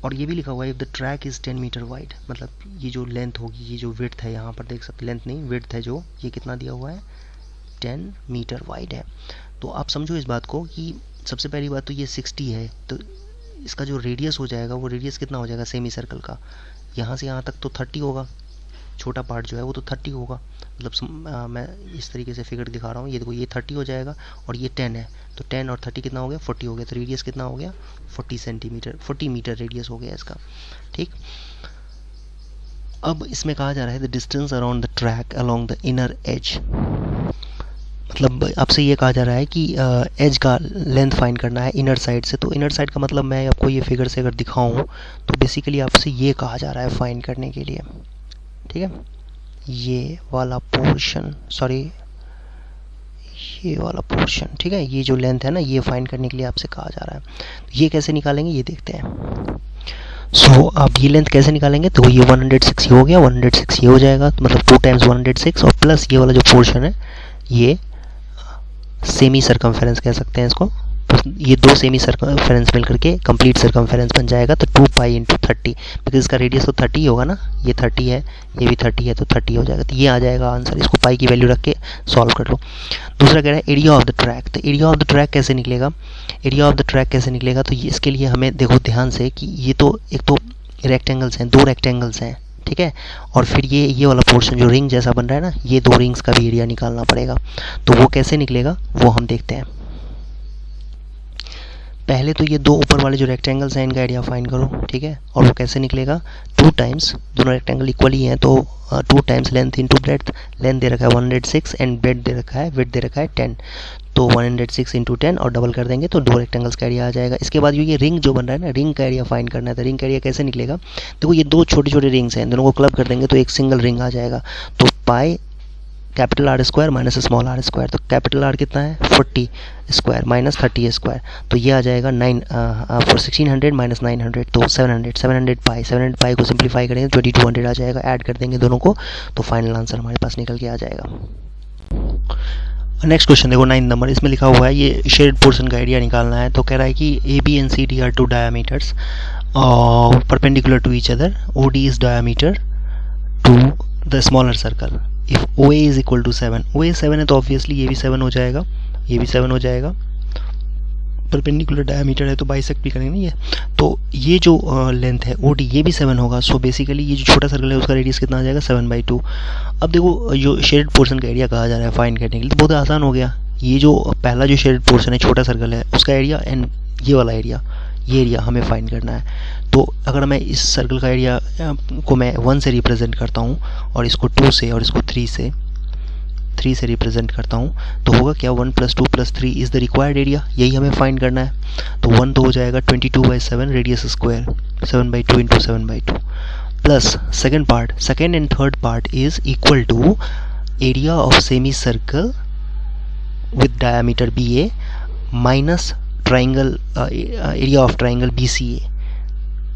और ये भी लिखा हुआ है if the track is 10 metre wide, मतलब ये जो लेंथ होगी, ये जो विड्थ है, यहाँ पर देख सकते, लेंथ नहीं विड्थ है जो, ये कितना दिया हुआ है 10 मीटर वाइड है। तो आप समझो इस बात को कि सबसे पहली बात तो ये 60 है, तो इसका जो रेडियस हो जाएगा वो रेडियस कितना हो जाएगा सेमी सर्कल का, यहाँ से यहाँ तक तो 30 होगा, छोटा पार्ट जो है वो तो 30 होगा। मतलब मैं इस तरीके से फिगर दिखा रहा हूँ, ये देखो ये 30 हो जाएगा और ये 10 है, तो 10 और 30 कितना हो गया 40 हो गया। तो रेडियस कितना हो गया 40 मीटर रेडियस हो गया इसका। ठीक। अब इसमें कहा जा रहा है the distance around the track along the inner as, मतलब आपसे ये कहा जा रहा है कि एज का लेंथ फाइंड करना है इनर साइड से। तो इनर साइड का मतलब मैं आपको ये फिगर से अगर दिखाऊं तो बेसिकली आपसे ये कहा जा रहा है फाइंड करने के लिए। ठीक है, ये वाला पोर्शन, सॉरी ये वाला पोर्शन, ठीक है, ये जो लेंथ है ना ये फाइंड करने के लिए आपसे कहा जा रहा है। ये कैसे निकालेंगे ये देखते हैं। सो अब ये लेंथ कैसे निकालेंगे, तो ये 106 हो गया, 106 ये हो जाएगा, तो मतलब 2 टाइम्स 106 और प्लस ये वाला जो पोर्शन है ये सेमी सरकमफेरेंस कह सकते हैं इसको, तो ये दो सेमी सर्कमफेरेंस मिल करके कंप्लीट सर्कमफेरेंस बन जाएगा। तो 2 पाई इंटू 30, बिकॉज इसका रेडियस तो 30 होगा ना, ये 30 है, ये भी 30 है, तो 30 हो जाएगा। तो ये आ जाएगा आंसर। इसको पाई की वैल्यू रख के सॉल्व कर लो। दूसरा कह रहा है एरिया ऑफ द ट्रैक। तो एरिया ऑफ द ट्रैक कैसे निकलेगा? एरिया ऑफ द ट्रैक कैसे निकलेगा? तो ये इसके लिए हमें देखो ध्यान से कि ये तो एक तो रेक्टेंगल्स हैं, 2 रेक्टेंगल्स हैं, ठीक है, और फिर ये वाला पोर्शन जो रिंग जैसा बन रहा है ना, ये 2 रिंग्स का भी एरिया निकालना पड़ेगा। तो वो कैसे निकलेगा वो हम देखते हैं। पहले तो ये 2 ऊपर वाले जो रेक्टेंगल्स हैं इनका एरिया फाइंड करो, ठीक है, और वो कैसे निकलेगा? 2 टाइम्स, दोनों रेक्टेंगल इक्वली हैं, तो 2 times length into breadth. Length दे रखा है 106 एंड ब्रेड्थ दे रखा है, विड्थ दे रखा है 10, तो 106 इंटू 10 और डबल कर देंगे तो 2 रेक्टेंगल्स का एरिया आ जाएगा। इसके बाद ये रिंग जो बन रहा है ना, रिंग का एरिया फाइंड करना है। तो रिंग का एरिया कैसे निकलेगा? देखो ये 2 छोटे छोटे रिंग्स हैं, दोनों को क्लब कर देंगे तो एक सिंगल रिंग आ जाएगा। तो pi capital are square minus small are square. तो कैपिटल आर कितना है? 40 स्क्वायर माइनस 30 स्क्वायर, तो ये आ जाएगा 1600 माइनस 900, तो 700 पाई। 700 पाई को सिंप्लीफाई करेंगे 2200 आ जाएगा। ऐड कर देंगे दोनों को तो फाइनल आंसर हमारे पास निकल के आ जाएगा। नेक्स्ट क्वेश्चन देखो 9 नंबर, इसमें लिखा हुआ है ये शेड पोर्शन का एरिया निकालना है। तो कह रहा है कि A B and C D are 2 diameters perpendicular to each other. O D is diameter to the smaller circle if O A is equal to 7। O A 7 है तो ऑब्वियसली ये भी 7 हो जाएगा, ये भी 7 हो जाएगा। परपेंडिकुलर डायमीटर है तो बाइसेक्ट भी करेंगे ये। तो ये जो लेंथ है ओ डी ये भी 7 होगा। सो बेसिकली ये जो छोटा सर्कल है उसका रेडियस कितना आ जाएगा? 7/2। अब देखो जो शेडेड पोर्शन का एरिया कहा जा रहा है फाइंड करने के लिए, तो बहुत आसान हो गया। ये जो पहला जो शेडेड पोर्शन है छोटा सर्कल है उसका एरिया एंड ये वाला एरिया, ये एरिया हमें फाइंड करना है। तो अगर मैं इस सर्कल का एरिया को मैं 1 से रिप्रेजेंट करता हूँ और इसको 2 से और इसको 3 से रिप्रेजेंट करता हूँ तो होगा क्या? 1 + 2 + 3 इज़ द रिक्वायर्ड एरिया। यही हमें फाइंड करना है। तो 1 तो हो जाएगा 22/7 radius square, 7/2 into 7/2 plus second and third part is equal to area of semi circle with diameter BA minus triangle area of triangle BCA।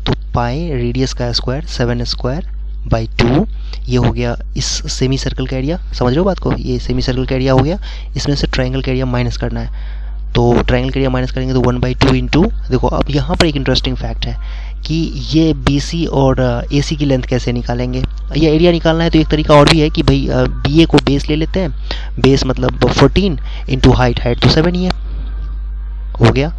तो पाई रेडियस का स्क्वायर 7²/2 ये हो गया इस सेमी सर्कल का एरिया। समझ रहे हो बात को? ये सेमी सर्कल का एरिया हो गया, इसमें से ट्राइंगल का एरिया माइनस करना है। तो ट्राइंगल का एरिया माइनस करेंगे तो 1/2 इंटू, देखो अब यहाँ पर एक इंटरेस्टिंग फैक्ट है कि ये BC और AC की लेंथ कैसे निकालेंगे। ये एरिया निकालना है तो एक तरीका और भी है कि भाई BA को बेस ले लेते हैं, बेस मतलब 14 इंटू हाइट तो 7 ही है, हो गया।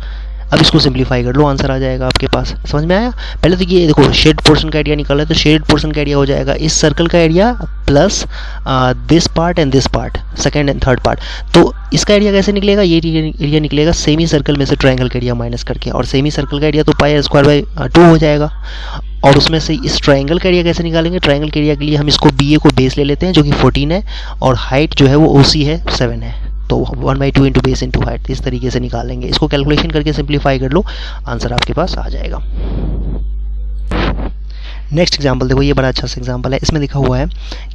अब इसको सिंप्लीफाई कर लो, आंसर आ जाएगा आपके पास। समझ में आया? पहले तो ये देखो शेड पोर्शन का एरिया निकाला है तो शेड पोर्शन का एरिया हो जाएगा इस सर्कल का area plus this part and this part, second and third part. तो इसका एरिया कैसे निकलेगा? ये एरिया निकलेगा सेमी सर्कल में से ट्रायंगल का एरिया माइनस करके, और सेमी सर्कल का एरिया तो πr² हो जाएगा। और उसमें से इस ट्रायंगल का एरिया कैसे निकालेंगे? ट्रायंगल के एरिया के लिए हम इसको BA को बेस ले लेते हैं जो कि 14 है और हाइट जो है वो OC है 7 है, तो 1/2 इंटू बेस इंटू हाइट इस तरीके से निकालेंगे। इसको कैलकुलेशन करके सिंप्लीफाई कर लो, आंसर आपके पास आ जाएगा। नेक्स्ट एग्जांपल देखो, ये बड़ा अच्छा सा एग्जांपल है। इसमें लिखा हुआ है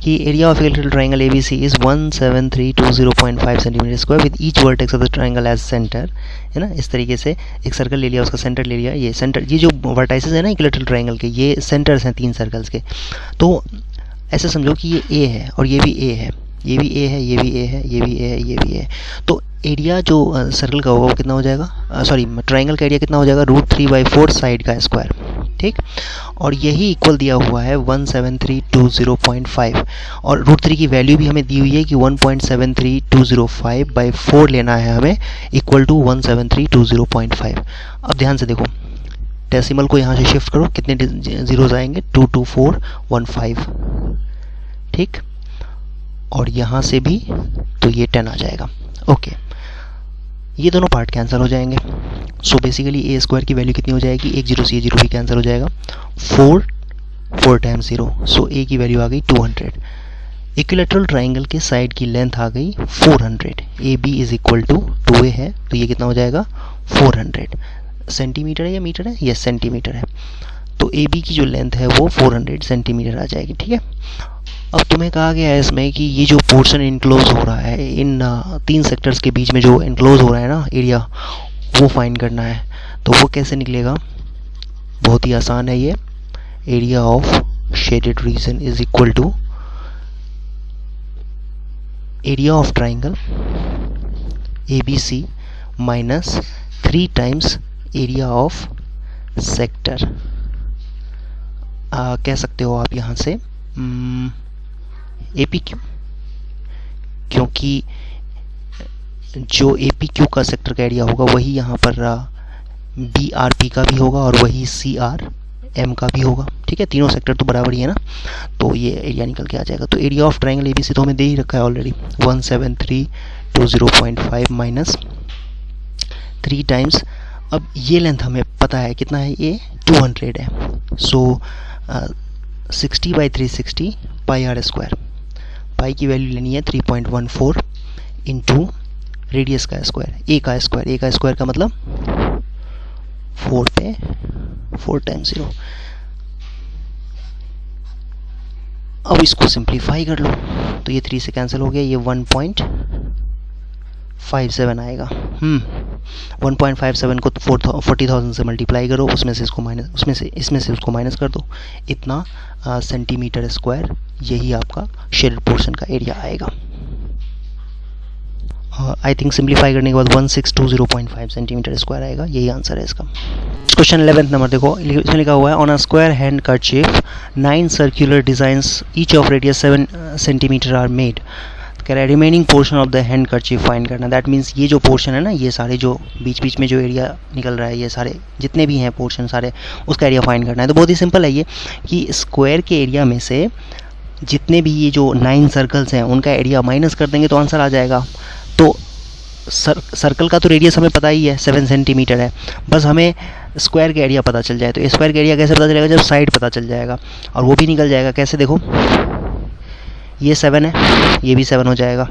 कि area of equilateral triangle ABC is 17320.5 centimetre square with each vertex of the triangle as centre, है ना। इस तरीके से एक सर्कल ले लिया, उसका सेंटर ले लिया। ये सेंटर, ये जो वर्टाइसेस है ना इक्विलैटरल ट्रायंगल के, ये सेंटर्स हैं 3 सर्कल्स के। तो ऐसे समझो कि ये A है और ये भी A है, ये भी A है, ये भी A है, ये भी A है, ये भी A है। तो एरिया जो सर्कल का होगा वो कितना हो जाएगा? सॉरी, ट्रायंगल का एरिया कितना हो जाएगा? √3/4 साइड का स्क्वायर, ठीक। और यही इक्वल दिया हुआ है 17320.5 और √3 की वैल्यू भी हमें दी हुई है कि 1.73205/4 लेना है हमें, इक्वल टू 17320.5। अब ध्यान से देखो, डेसिमल को यहाँ से शिफ्ट करो, कितने जीरोज आएंगे? 22415, ठीक। और यहाँ से भी तो ये 10 आ जाएगा। ओके, ये दोनों पार्ट कैंसिल हो जाएंगे। सो बेसिकली A² की वैल्यू कितनी हो जाएगी? 1 0 से 0 भी कैंसिल हो जाएगा, 4 टाइम्स 0। सो A की वैल्यू आ गई 200। इक्विलैटरल ट्रायंगल के साइड की लेंथ आ गई 400। AB is equal to 2A है तो ये कितना हो जाएगा? 400 सेंटीमीटर है या मीटर है? यस, सेंटीमीटर है। तो AB की जो लेंथ है वो 400 सेंटीमीटर आ जाएगी, ठीक है। अब तुम्हें कहा गया है इसमें कि ये जो पोर्शन इनक्लोज हो रहा है इन 3 सेक्टर्स के बीच में, जो इनक्लोज हो रहा है ना एरिया, वो फाइंड करना है। तो वो कैसे निकलेगा? बहुत ही आसान है ये। Area of shaded region is equal to area of triangle ABC minus 3 times area of sector. कह सकते हो आप यहाँ से APQ, क्योंकि जो APQ का सेक्टर का एरिया होगा वही यहाँ पर BRP का भी होगा और वही CRM का भी होगा। ठीक है, तीनों सेक्टर तो बराबर ही है ना, तो ये एरिया निकल के आ जाएगा। तो एरिया ऑफ ट्रायंगल ABC तो हमें दे ही रखा है ऑलरेडी, 17320.5 माइनस 3 टाइम्स। अब ये लेंथ हमें पता है कितना है, ये 200 है। सो 60/360 पाई r स्क्वायर। पाई की वैल्यू लेनी है 3.14 इंटू रेडियस का स्क्वायर, ए का स्क्वायर का मतलब 4 पे 4 टाइम्स 0। अब इसको सिंप्लीफाई कर लो तो ये 3 से कैंसिल हो गया, ये 1.57 आएगा। 1.57 को 40,000 से मल्टीप्लाई करो, उसमें से इसको माइनस कर दो, इतना सेंटीमीटर स्क्वायर, यही आपका शेडेड पोर्शन का एरिया आएगा। आई थिंक सिंप्लीफाई करने के बाद 1620.5 सेंटीमीटर स्क्वायर आएगा, यही आंसर है इसका। क्वेश्चन 11 नंबर देखो, इसमें लिखा हुआ है on a square handkerchief 9 circular designs each of radius 7 centimetre are made. कह रहा है remaining portion of the handkerchief find करना। दैट मीन्स ये जो पोर्शन है ना, ये सारे जो बीच बीच में जो एरिया निकल रहा है, ये सारे जितने भी हैं पोर्शन सारे, उसका एरिया फाइंड करना है। तो बहुत ही सिंपल है ये कि स्क्वायर के एरिया में से जितने भी ये जो 9 सर्कल्स हैं उनका एरिया माइनस कर देंगे तो आंसर आ जाएगा। तो सर्कल का तो रेडियस हमें पता ही है 7 सेंटीमीटर है, बस हमें स्क्वायर का एरिया पता चल जाए। तो स्क्वायर का एरिया कैसे पता चलेगा, जब साइड पता चल जाएगा, और वो भी निकल जाएगा कैसे, देखो ये 7 है, ये भी 7 हो जाएगा,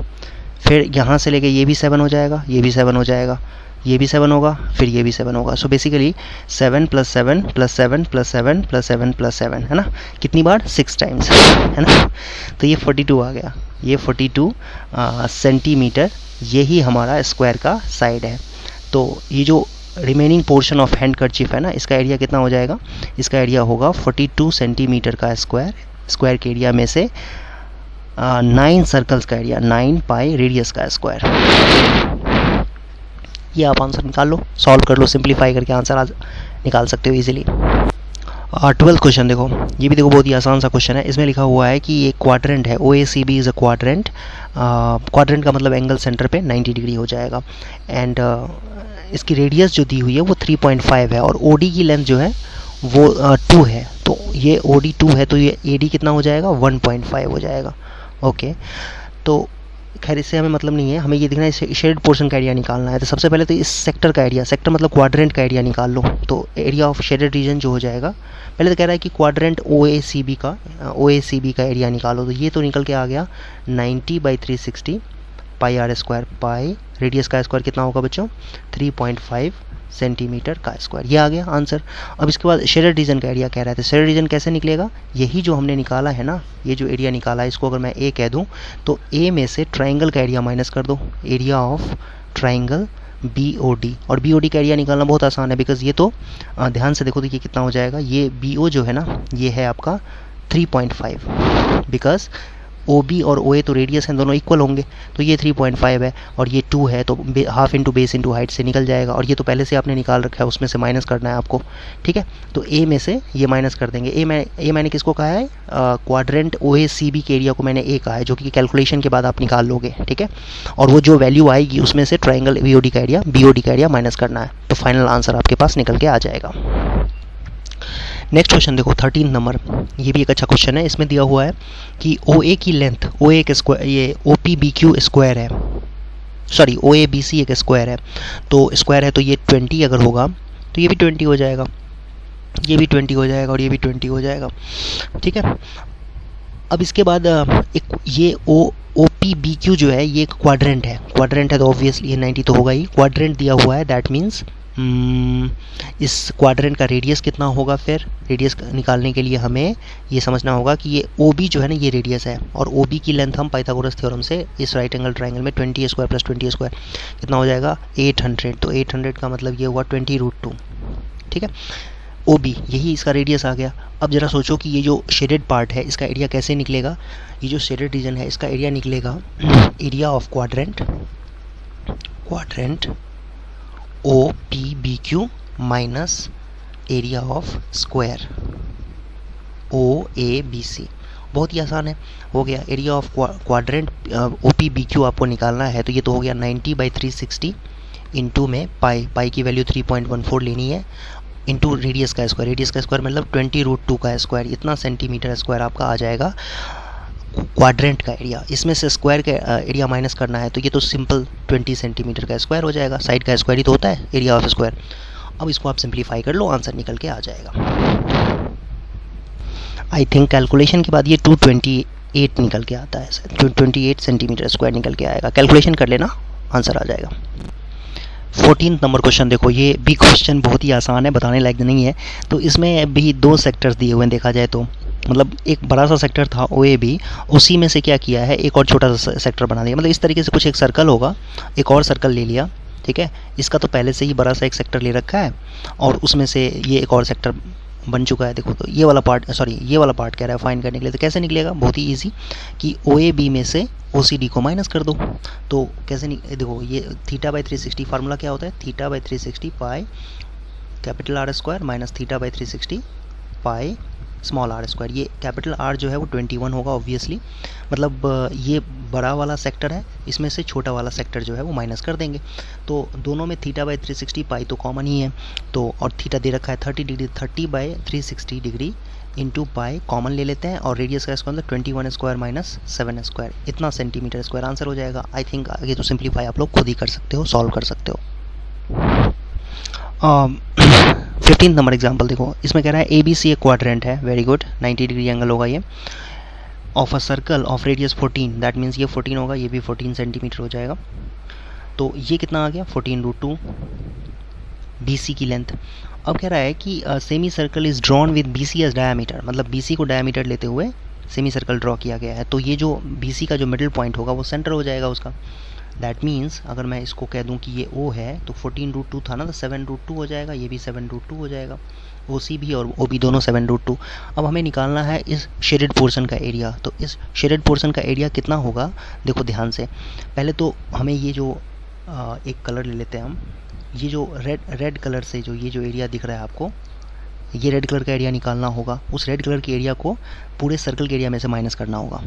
फिर यहाँ से लेके ये भी 7 हो जाएगा, ये भी 7 हो जाएगा, ये भी 7 होगा, फिर ये भी 7 होगा। सो बेसिकली 7 + 7 + 7 + 7 + 7 + 7 है ना, कितनी बार, 6 टाइम्स है ना। तो ये 42 आ गया, ये 42 सेंटीमीटर, यही हमारा स्क्वायर का साइड है। तो ये जो रिमेनिंग पोर्शन ऑफ हैंड कर्चीफ है ना, इसका एरिया कितना हो जाएगा, इसका एरिया होगा 42 सेंटीमीटर का स्क्वायर के एरिया में से 9 सर्कल्स का एरिया, 9 पाई रेडियस का स्क्वायर। ये आप आंसर निकाल लो, सॉल्व कर लो, सिंप्लीफाई करके आंसर निकाल सकते हो इजीली। 12th क्वेश्चन देखो, ये भी देखो बहुत ही आसान सा क्वेश्चन है। इसमें लिखा हुआ है कि एक क्वाड्रेंट है, OACB is a quadrant. Quadrant का मतलब एंगल सेंटर पे 90 डिग्री हो जाएगा, एंड इसकी रेडियस जो दी हुई है वो 3.5 है, और OD की लेंथ जो है वो 2 है। तो ये OD 2 है, तो ये AD कितना हो जाएगा, 1.5 हो जाएगा। ओके, तो खैर इससे हमें मतलब नहीं है, हमें ये देखना है शेडेड पोर्शन का एरिया निकालना है। तो सबसे पहले तो इस सेक्टर का एरिया, सेक्टर मतलब क्वाड्रेंट का एरिया निकाल लो। तो एरिया ऑफ शेडेड रीजन जो हो जाएगा, पहले तो कह रहा है कि क्वाड्रेंट OACB का एरिया निकालो। तो ये तो निकल के आ गया 90/360 पाई r स्क्वायर, पाई रेडियस का स्क्वायर कितना होगा बच्चों, 3.5 सेंटीमीटर का स्क्वायर, ये आ गया आंसर। अब इसके बाद शेडेड रीजन का एरिया कह रहा है, तो शेडेड रीजन कैसे निकलेगा, यही जो हमने निकाला है ना, ये जो एरिया निकाला है, इसको अगर मैं A कह दूं तो A में से ट्राइंगल का एरिया माइनस कर दो, एरिया ऑफ ट्राइंगल BOD। और BOD का एरिया निकालना बहुत आसान है, बिकॉज ये तो ध्यान से देखो तो ये कितना हो जाएगा, ये BO जो है ना, ये है आपका 3.5, बिकॉज OB और OA तो रेडियस हैं, दोनों इक्वल होंगे, तो ये 3.5 है और ये 2 है, तो half into base into height से निकल जाएगा। और ये तो पहले से आपने निकाल रखा है, उसमें से माइनस करना है आपको, ठीक है। तो A में से ये माइनस कर देंगे। A मैंने किसको कहा है, क्वाड्रेंट OACB के एरिया को मैंने A कहा है, जो कि कैलकुलेशन के बाद आप निकाल लोगे, ठीक है। और वो जो वैल्यू आएगी उसमें से ट्राइंगल BOD का एरिया माइनस करना है, तो फाइनल आंसर आपके पास निकल के आ जाएगा। नेक्स्ट क्वेश्चन देखो 13 नंबर, ये भी एक अच्छा क्वेश्चन है। इसमें दिया हुआ है कि OA की लेंथ, OA एक स्क्वायर, ये OPBQ स्क्वायर है, सॉरी OABC एक स्क्वायर है। तो स्क्वायर है तो ये 20 अगर होगा तो ये भी 20 हो जाएगा, ये भी 20 हो जाएगा और ये भी 20 हो जाएगा, ठीक है। अब इसके बाद एक ये OPBQ जो है ये एक क्वाड्रेंट है तो ऑब्वियसली ये 90 तो होगा ही। क्वाड्रेंट दिया हुआ है, दैट मीन्स इस क्वाड्रेंट का रेडियस कितना होगा। फिर रेडियस निकालने के लिए हमें ये समझना होगा कि ये OB जो है ना, ये रेडियस है, और OB की लेंथ हम पाइथागोरस थ्योरम से इस राइट एंगल ट्राइंगल में 20 स्क्वायर प्लस 20 स्क्वायर कितना हो जाएगा, 800। तो 800 का मतलब ये हुआ 20√2, ठीक है। OB यही इसका रेडियस आ गया। अब जरा सोचो कि ये जो शेडेड पार्ट है इसका एरिया कैसे निकलेगा। ये जो शेडेड रीजन है इसका एरिया निकलेगा area of quadrant O P B Q minus area of square O A B C. बहुत ही आसान है, हो गया। Area of quadrant O P B Q आपको निकालना है, तो ये तो हो गया 90/360 इंटू में पाई की वैल्यू 3.14 लेनी है, इंटू रेडियस का स्क्वायर। रेडियस का स्क्वायर मतलब 20√2 का स्क्वायर, इतना सेंटीमीटर स्क्वायर आपका आ जाएगा क्वाड्रेंट का एरिया। इसमें से स्क्वायर का एरिया माइनस करना है, तो ये तो सिंपल 20 सेंटीमीटर का स्क्वायर हो जाएगा। साइड का स्क्वायर ही तो होता है एरिया ऑफ स्क्वायर। अब इसको आप सिंप्लीफाई कर लो, आंसर निकल के आ जाएगा। आई थिंक कैलकुलेशन के बाद ये 228 निकल के आता है, 228 सेंटीमीटर स्क्वायर निकल के आएगा। कैलकुलेशन कर लेना, आंसर आ जाएगा। 14 नंबर क्वेश्चन देखो, ये भी क्वेश्चन बहुत ही आसान है, बताने लायक नहीं है। तो इसमें भी 2 सेक्टर्स दिए हुए हैं, देखा जाए तो मतलब एक बड़ा सा सेक्टर था ओ ए बी, उसी में से क्या किया है एक और छोटा सा सेक्टर बना दिया। मतलब इस तरीके से कुछ एक सर्कल होगा, एक और सर्कल ले लिया, ठीक है। इसका तो पहले से ही बड़ा सा एक सेक्टर ले रखा है और उसमें से ये एक और सेक्टर बन चुका है। देखो तो ये वाला पार्ट, सॉरी ये वाला पार्ट कह रहा है फाइंड करने के लिए। तो कैसे निकलेगा, बहुत ही इजी कि ओ ए बी में से ओ सी डी को माइनस कर दो। तो कैसे देखो ये θ/360 फार्मूला क्या होता है, θ/360 pi capital are square minus θ/360 pi small are square. ये कैपिटल आर जो है वो 21 होगा ऑब्वियसली, मतलब ये बड़ा वाला सेक्टर है, इसमें से छोटा वाला सेक्टर जो है वो माइनस कर देंगे। तो दोनों में θ/360 पाई तो कॉमन ही है, तो और थीटा दे रखा है 30 degree, 30/360 degree into pi common ले लेते हैं, और रेडियस का स्क्वायर 21 स्क्वायर माइनस 7 स्क्वायर, इतना सेंटीमीटर स्क्वायर आंसर हो जाएगा। आई थिंक आगे तो सिंप्लीफाई आप लोग खुद ही कर सकते हो, सॉल्व कर सकते हो। 15 नंबर एग्जाम्पल देखो, इसमें कह रहा है ए बी सी एक क्वाड्रेंट है, वेरी गुड, 90 डिग्री एंगल होगा ये, of a circle of radius 14, that means ये 14 होगा, ये भी 14 सेंटीमीटर हो जाएगा। तो ये कितना आ गया 14√2 बी सी की लेंथ। अब कह रहा है कि semi circle is drawn with B C as diameter, मतलब बी सी को डायामीटर लेते हुए सेमी सर्कल ड्रॉ किया गया है। तो ये जो बी सी का जो मिडिल पॉइंट होगा वो सेंटर हो जाएगा उसका। दैट मीन्स अगर मैं इसको कह दूं कि ये O है तो 14√2 था ना, तो 7√2 हो जाएगा, ये भी 7√2 हो जाएगा, OC भी और OB दोनों 7√2। अब हमें निकालना है इस शेडेड पोर्शन का एरिया। तो इस शेडेड पोर्शन का एरिया कितना होगा, देखो ध्यान से। पहले तो हमें ये जो एक कलर ले लेते हैं हम, ये जो रेड कलर से जो ये जो एरिया दिख रहा है आपको, ये रेड कलर का एरिया निकालना होगा। उस रेड कलर के एरिया को पूरे सर्कल के एरिया में से माइनस करना होगा,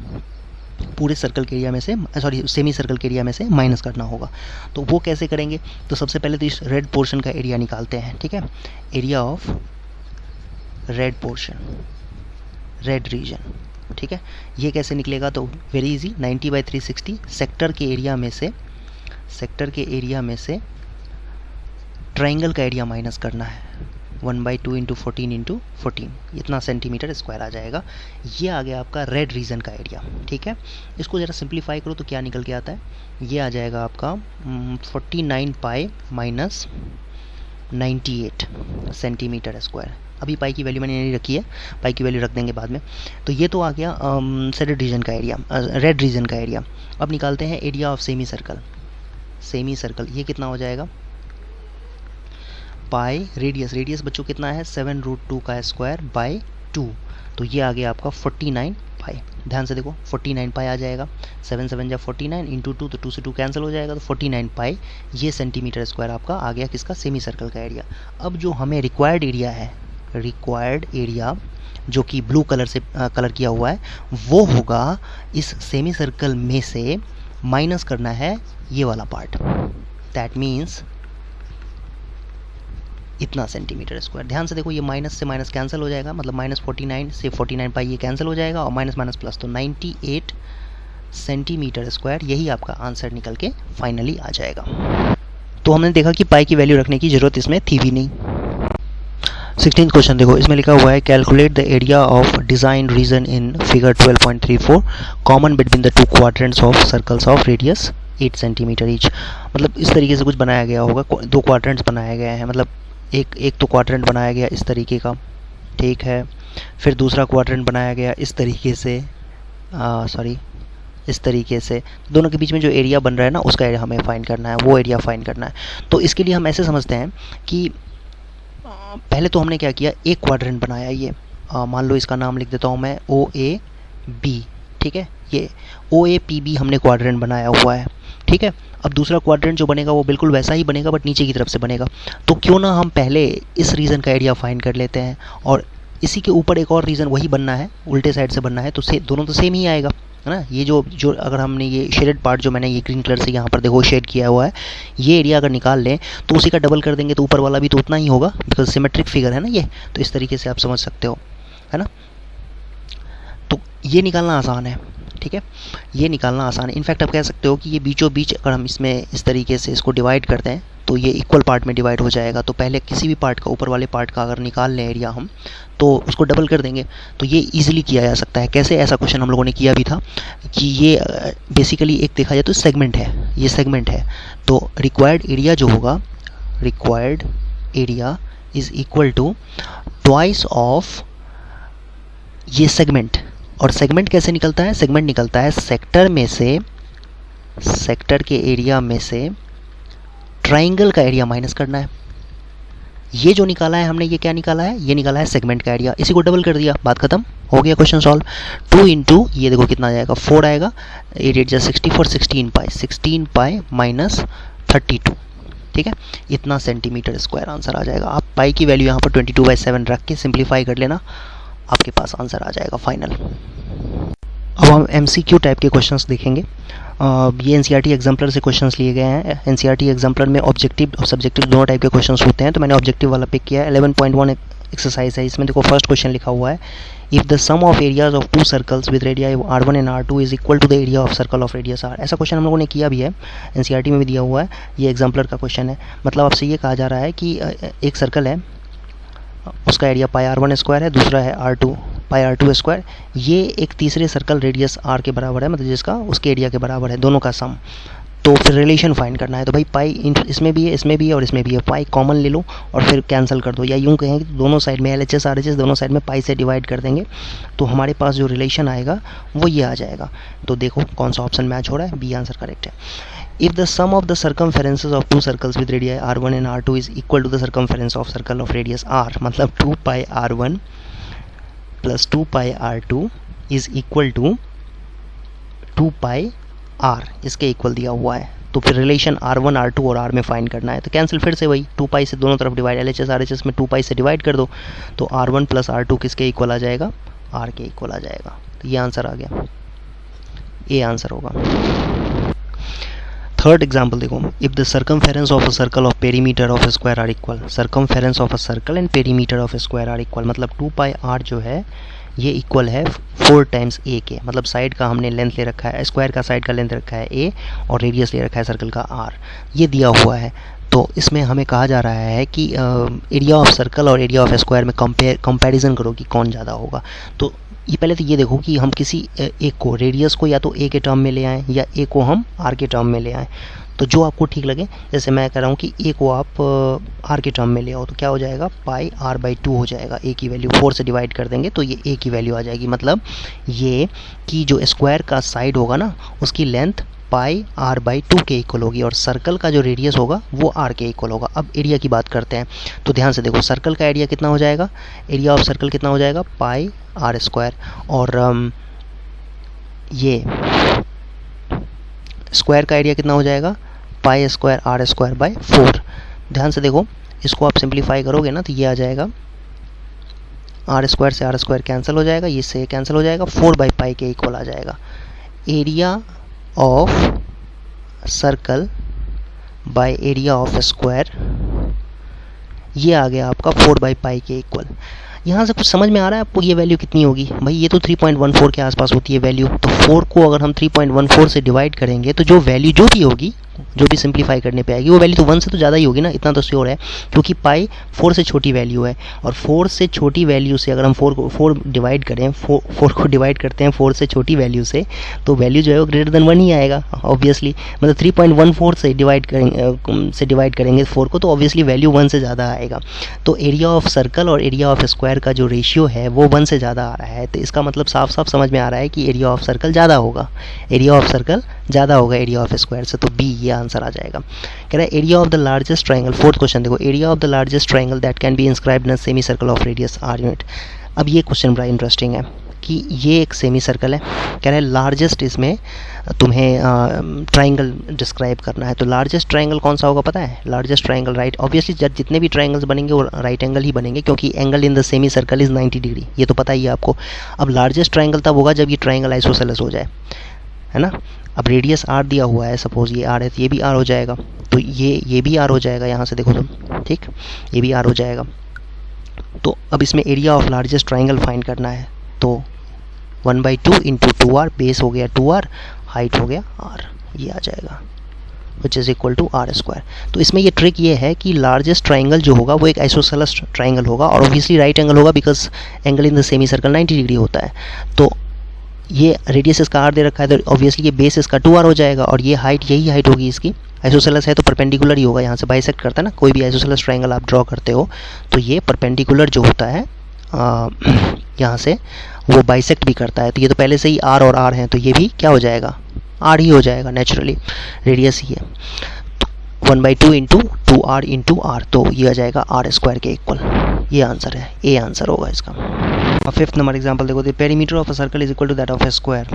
पूरे सर्कल के एरिया में से, सॉरी सेमी सर्कल के एरिया में से माइनस करना होगा। तो वो कैसे करेंगे, तो सबसे पहले तो इस रेड पोर्शन का एरिया निकालते हैं, ठीक है। Area of red portion, red region, ठीक है। ये कैसे निकलेगा, तो वेरी इजी, 90/360 सेक्टर के एरिया में से ट्राइंगल का एरिया माइनस करना है, 1/2 इंटू 14 इंटू 14, इतना सेंटीमीटर स्क्वायर आ जाएगा। ये आ गया आपका रेड रीजन का एरिया, ठीक है। इसको ज़रा सिंप्लीफाई करो तो क्या निकल के आता है, ये आ जाएगा आपका 49 पाई माइनस 98 सेंटीमीटर स्क्वायर। अभी पाई की वैल्यू मैंने नहीं रखी है, पाई की वैल्यू रख देंगे बाद में। तो ये तो आ गया रेड रीजन का एरिया, रेड रीजन का एरिया। अब निकालते हैं area of semi circle. Semi circle ये कितना हो जाएगा, पाई रेडियस बच्चों कितना है 7√2 का स्क्वायर बाय 2, तो ये आ गया आपका 49 पाई। ध्यान से देखो 49 पाई आ जाएगा, 7 7 जा 49 इंटू 2, तो 2 से 2 कैंसिल हो जाएगा, तो 49 पाई ये सेंटीमीटर स्क्वायर आपका आ गया किसका, सेमी सर्कल का एरिया। अब जो हमें रिक्वायर्ड एरिया है, रिक्वायर्ड एरिया जो कि ब्लू कलर से कलर किया हुआ है, वो होगा इस सेमी सर्कल में से माइनस करना है ये वाला पार्ट, दैट मीन्स इतना सेंटीमीटर स्क्वायर। ध्यान से देखो ये माइनस से माइनस कैंसिल हो जाएगा, मतलब माइनस 49 से 49 पाई ये कैंसिल हो जाएगा, और माइनस माइनस प्लस, तो 98 सेंटीमीटर स्क्वायर, यही आपका आंसर निकल के फाइनली आ जाएगा। तो हमने देखा कि पाई की वैल्यू रखने की ज़रूरत इसमें थी भी नहीं। 16th क्वेश्चन देखो, इसमें लिखा हुआ है calculate the area of design region in figure 12.34 common between the two quadrants of circles of radius 8 centimeter each. मतलब इस तरीके से कुछ बनाया गया होगा, 2 क्वाड्रेंट्स बनाए गए हैं, मतलब एक तो क्वाड्रेंट बनाया गया इस तरीके का, ठीक है। फिर दूसरा क्वाड्रेंट बनाया गया इस तरीके से, इस तरीके से। दोनों के बीच में जो एरिया बन रहा है ना, उसका एरिया हमें फाइंड करना है, वो एरिया फाइंड करना है। तो इसके लिए हम ऐसे समझते हैं कि पहले तो हमने क्या किया, एक क्वाड्रेंट बनाया, ये मान लो इसका नाम लिख देता हूँ मैं OAB, ठीक है। ये OAPB हमने क्वाड्रेंट बनाया हुआ है, ठीक है। अब दूसरा क्वाड्रेंट जो बनेगा वो बिल्कुल वैसा ही बनेगा बट नीचे की तरफ से बनेगा। तो क्यों ना हम पहले इस रीजन का एरिया फाइंड कर लेते हैं और इसी के ऊपर एक और रीजन वही बनना है, उल्टे साइड से बनना है, तो दोनों तो सेम ही आएगा, है ना। ये जो अगर हमने ये शेडेड पार्ट जो मैंने ये ग्रीन कलर से यहाँ पर देखो शेड किया हुआ है, ये एरिया अगर निकाल लें तो उसी का डबल कर देंगे तो ऊपर वाला भी तो उतना ही होगा, बिकॉज सिमेट्रिक फिगर है ना ये। तो इस तरीके से आप समझ सकते हो, है ना। तो ये निकालना आसान है, ठीक है, ये निकालना आसान है। इनफैक्ट आप कह सकते हो कि ये बीचों बीच अगर हम इसमें इस तरीके से इसको डिवाइड करते हैं तो ये इक्वल पार्ट में डिवाइड हो जाएगा। तो पहले किसी भी पार्ट का, ऊपर वाले पार्ट का अगर निकाल लें एरिया हम, तो उसको डबल कर देंगे। तो ये इजीली किया जा सकता है। कैसे? ऐसा क्वेश्चन हम लोगों ने किया भी था कि ये बेसिकली एक देखा जाए तो सेगमेंट है, ये सेगमेंट है। तो रिक्वायर्ड एरिया जो होगा, required area is equal to twice of ये सेगमेंट। और सेगमेंट कैसे निकलता है? सेगमेंट निकलता है सेक्टर में से, सेक्टर के एरिया में से ट्राइंगल का एरिया माइनस करना है। ये जो निकाला है हमने, ये क्या निकाला है? ये निकाला है सेगमेंट का एरिया। इसी को डबल कर दिया, बात खत्म, हो गया क्वेश्चन सॉल्व। 2 इंटू ये देखो कितना आ जाएगा, 4 आएगा, 8 8 64, 16 पाई माइनस 32, ठीक है। इतना सेंटीमीटर स्क्वायर आंसर आ जाएगा। आप पाई की वैल्यू यहाँ पर 22/7 रख के सिंप्लीफाई कर लेना, आपके पास आंसर आ जाएगा फाइनल। अब हम MCQ टाइप के क्वेश्चंस देखेंगे। ये NCERT एग्जाम्पलर से क्वेश्चंस लिए गए हैं। NCERT एग्जाम्पलर में ऑब्जेक्टिव और सब्जेक्टिव दोनों टाइप के क्वेश्चंस होते हैं, तो मैंने ऑब्जेक्टिव वाला पिक किया है। 11.1 एक्सरसाइज है, इसमें देखो फर्स्ट क्वेश्चन लिखा हुआ है, if the sum of areas of 2 circles with radii R1 and R2 is equal to the area of circle of radius R। ऐसा क्वेश्चन हम लोगों ने किया भी है, NCERT में भी दिया हुआ है। ये एग्जाम्पलर का क्वेश्चन है। मतलब आपसे ये कहा जा रहा है कि एक सर्कल है, उसका एरिया पाई R1 स्क्वायर है, दूसरा है R2 पाई R2 स्क्वायर। ये एक तीसरे सर्कल रेडियस R के बराबर है, मतलब जिसका उसके एरिया के बराबर है, दोनों का सम। तो फिर रिलेशन फाइंड करना है। तो भाई पाई इसमें भी है, इसमें भी है और इसमें भी है, पाई कॉमन ले लो और फिर कैंसिल कर दो, या यूँ कहें कि दोनों साइड में LHS RHS दोनों साइड में पाई से डिवाइड कर देंगे, तो हमारे पास जो रिलेशन आएगा वो ये आ जाएगा। तो देखो कौन सा ऑप्शन मैच हो रहा है, बी आंसर करेक्ट है। If the sum of the circumferences of 2 circles with radii R1 and R2 is equal to the circumference of circle of radius R, मतलब 2 pi R1 plus 2 pi R2 is equal to 2 pi R, इसके equal दिया हुआ है। तो फिर relation R1 R2 और R में find करना है। तो कैंसिल फिर से वही 2 पाई से दोनों तरफ डिवाइड, LHS RHS में 2 पाई से डिवाइड कर दो, तो R1 प्लस R2 किसके इक्वल आ जाएगा? R के इक्वल आ जाएगा। तो ये आंसर आ गया, ये आंसर होगा। थर्ड एग्जाम्पल देखो, if the circumference of a circle of perimeter of square are equal, circumference of a circle and perimeter of square are equal, मतलब 2 पाई R जो है ये इक्वल है 4 टाइम्स A के। मतलब साइड का हमने लेंथ ले रखा है, स्क्वायर का साइड का लेंथ रखा है A और रेडियस ले रखा है सर्कल का R, ये दिया हुआ है। तो इसमें हमें कहा जा रहा है कि एरिया ऑफ सर्कल और एरिया ऑफ स्क्वायर में कंपैरिजन करो कि कौन ज़्यादा होगा। तो ये पहले तो ये देखो कि हम किसी एक को, रेडियस को या तो A के टर्म में ले आएँ या A को हम R के टर्म में ले आएँ। तो जो आपको ठीक लगे, जैसे मैं कह रहा हूँ कि A को आप R के टर्म में ले आओ, तो क्या हो जाएगा? पाई R/2 हो जाएगा। A की वैल्यू 4 से डिवाइड कर देंगे तो ये A की वैल्यू आ जाएगी। मतलब ये कि जो स्क्वायर का साइड होगा ना, उसकी लेंथ पाई R/2 के इक्वल होगी और सर्कल का जो रेडियस होगा वो R के इक्वल होगा। अब एरिया की बात करते हैं, तो ध्यान से देखो, सर्कल का एरिया कितना हो जाएगा? एरिया ऑफ सर्कल कितना हो जाएगा? पाई R स्क्वायर, और ये स्क्वायर का एरिया कितना हो जाएगा? Pi square R square by 4। ध्यान से देखो, इसको आप सिंप्लीफाई करोगे ना तो ये आ जाएगा, R स्क्वायर से R स्क्वायर कैंसिल हो जाएगा, ये से कैंसिल हो जाएगा, 4/पाई के इक्वल आ जाएगा। Area of circle by area of square, ये आ गया आपका 4/पाई के इक्वल। यहाँ से कुछ समझ में आ रहा है आपको? ये वैल्यू कितनी होगी भाई? ये तो 3.14 के आसपास होती है वैल्यू। तो 4 को अगर हम 3.14 से डिवाइड करेंगे तो जो वैल्यू जो भी होगी, जो भी सिंप्लीफाई करने पे आएगी, वो वैल्यू तो 1 से तो ज़्यादा ही होगी ना, इतना तो श्योर है, क्योंकि पाई 4 से छोटी वैल्यू है। और 4 से छोटी वैल्यू से अगर हम 4 डिवाइड करें, 4 को डिवाइड करते हैं 4 से छोटी वैल्यू से, तो वैल्यू जो है वो ग्रेटर देन 1 ही आएगा ऑब्वियसली। मतलब 3.14 से डिवाइड करेंगे 4 को, तो ऑब्वियसली वैल्यू 1 से ज़्यादा आएगा। तो एरिया ऑफ सर्कल और एरिया ऑफ स्क्वायर का जो रेशियो है वो 1 से ज़्यादा आ रहा है। तो इसका मतलब साफ साफ समझ में आ रहा है कि एरिया ऑफ सर्कल ज़्यादा होगा, एरिया ऑफ सर्कल ज़्यादा होगा एरिया ऑफ स्क्वायर से। तो बी ये आंसर आ जाएगा। कह रहा है area of the largest triangle, fourth question देखो, area of the largest triangle that can be inscribed in semi circle of radius R unit. अब ये क्वेश्चन बड़ा इंटरेस्टिंग है कि ये एक सेमी सर्कल है, कह रहा है लार्जेस्ट इसमें तुम्हें ट्राइंगल डिस्क्राइब करना है। तो लार्जेस्ट ट्राइंगल कौन सा होगा पता है? लार्जेस्ट ट्राइंगल राइट, ऑब्वियसली जितने भी ट्राइंगल्स बनेंगे वो राइट एंगल ही बनेंगे, क्योंकि angle in the semi circle is 90 degree, ये तो पता ही है आपको। अब लार्जेस्ट ट्राइंगल तब होगा जब ये ट्राइंगल आइसोसेलेस हो जाए, है ना। अब रेडियस आर दिया हुआ है, सपोज ये आर है तो ये भी आर हो जाएगा, तो ये भी आर हो जाएगा, यहाँ से देखो तुम, ठीक, ये भी आर हो जाएगा। तो अब इसमें area of largest triangle find करना है, तो 1/2 इंटू 2r, बेस हो गया 2r, हाइट हो गया r, ये आ जाएगा which is equal to r square. तो इसमें ये ट्रिक ये है कि लार्जेस्ट ट्राइंगल जो होगा वो एक आइसोसेलेस ट्राइंगल होगा, और ऑब्वियसली राइट एंगल होगा because angle in the semi circle 90 degree होता है। तो ये रेडियस इसका r दे रखा है, तो ऑब्वियसली ये बेस इसका 2r हो जाएगा, और ये हाइट यही हाइट होगी इसकी। आइसोसेलेस है तो परपेंडिकुलर ही होगा, यहाँ से बाइसेक्ट करता है ना, कोई भी आइसोसेलेस ट्राइंगल आप ड्रॉ करते हो तो ये परपेंडिकुलर जो होता है यहाँ से वो बाइसेक्ट भी करता है। तो ये तो पहले से ही r और r हैं, तो ये भी क्या हो जाएगा? r ही हो जाएगा, नेचुरली रेडियस ही है। तो 1/2 इंटू 2r इंटू r, तो ये आ जाएगा r स्क्वायर के इक्वल। ये आंसर है, ए आंसर होगा इसका। फिफ्थ नंबर एग्जांपल देखो, the perimeter of a circle is equal to that of a square,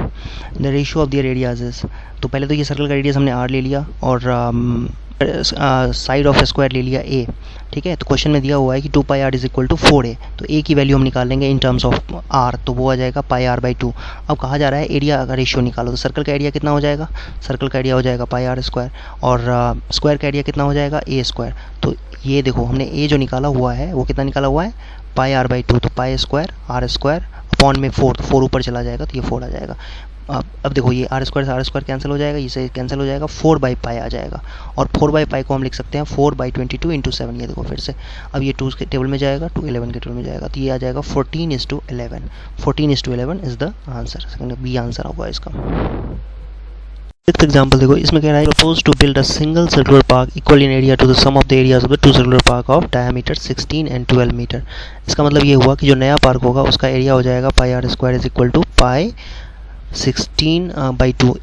the ratio of the radius is. तो पहले तो ये सर्कल का रेडियस हमने r ले लिया और साइड ऑफ स्क्वायर ले लिया a, ठीक है। तो क्वेश्चन में दिया हुआ है कि 2πr is equal to 4a, तो a की वैल्यू हम निकाल लेंगे इन टर्म्स ऑफ r, तो वो आ जाएगा πr/2। अब कहा जा रहा है एरिया का रेशियो निकालो, तो सर्कल का एरिया कितना हो जाएगा? सर्कल का एरिया हो जाएगा πr स्क्वायर, और स्क्वायर का एरिया कितना हो जाएगा? a square. तो ये देखो हमने a जो निकाला हुआ है वो कितना निकाला हुआ है? πr/2, तो pi square r square upon में 4, तो 4 ऊपर चला जाएगा तो ये 4 आ जाएगा। अब देखो ये r स्क्वायर से r स्क्वायर कैंसिल हो जाएगा, इसे कैंसिल हो जाएगा, 4/π आ जाएगा, और 4/π को हम लिख सकते हैं 4/22 इंटू 7। ये देखो फिर से, अब ये 2 के टेबल में जाएगा, 2 11 के टेबल में जाएगा, तो ये आ जाएगा 14:11। 14:11 is the answer, second B answer होगा इसका। सिक्स्थ एग्जांपल देखो, इसमें कह रहा है propose to build a single circular park equal in area to the sum of the areas of the two circular park of diameter 16 and 12 meter. इसका मतलब ये हुआ कि जो नया पार्क होगा उसका एरिया हो जाएगा πr square is equal to pi 16/2,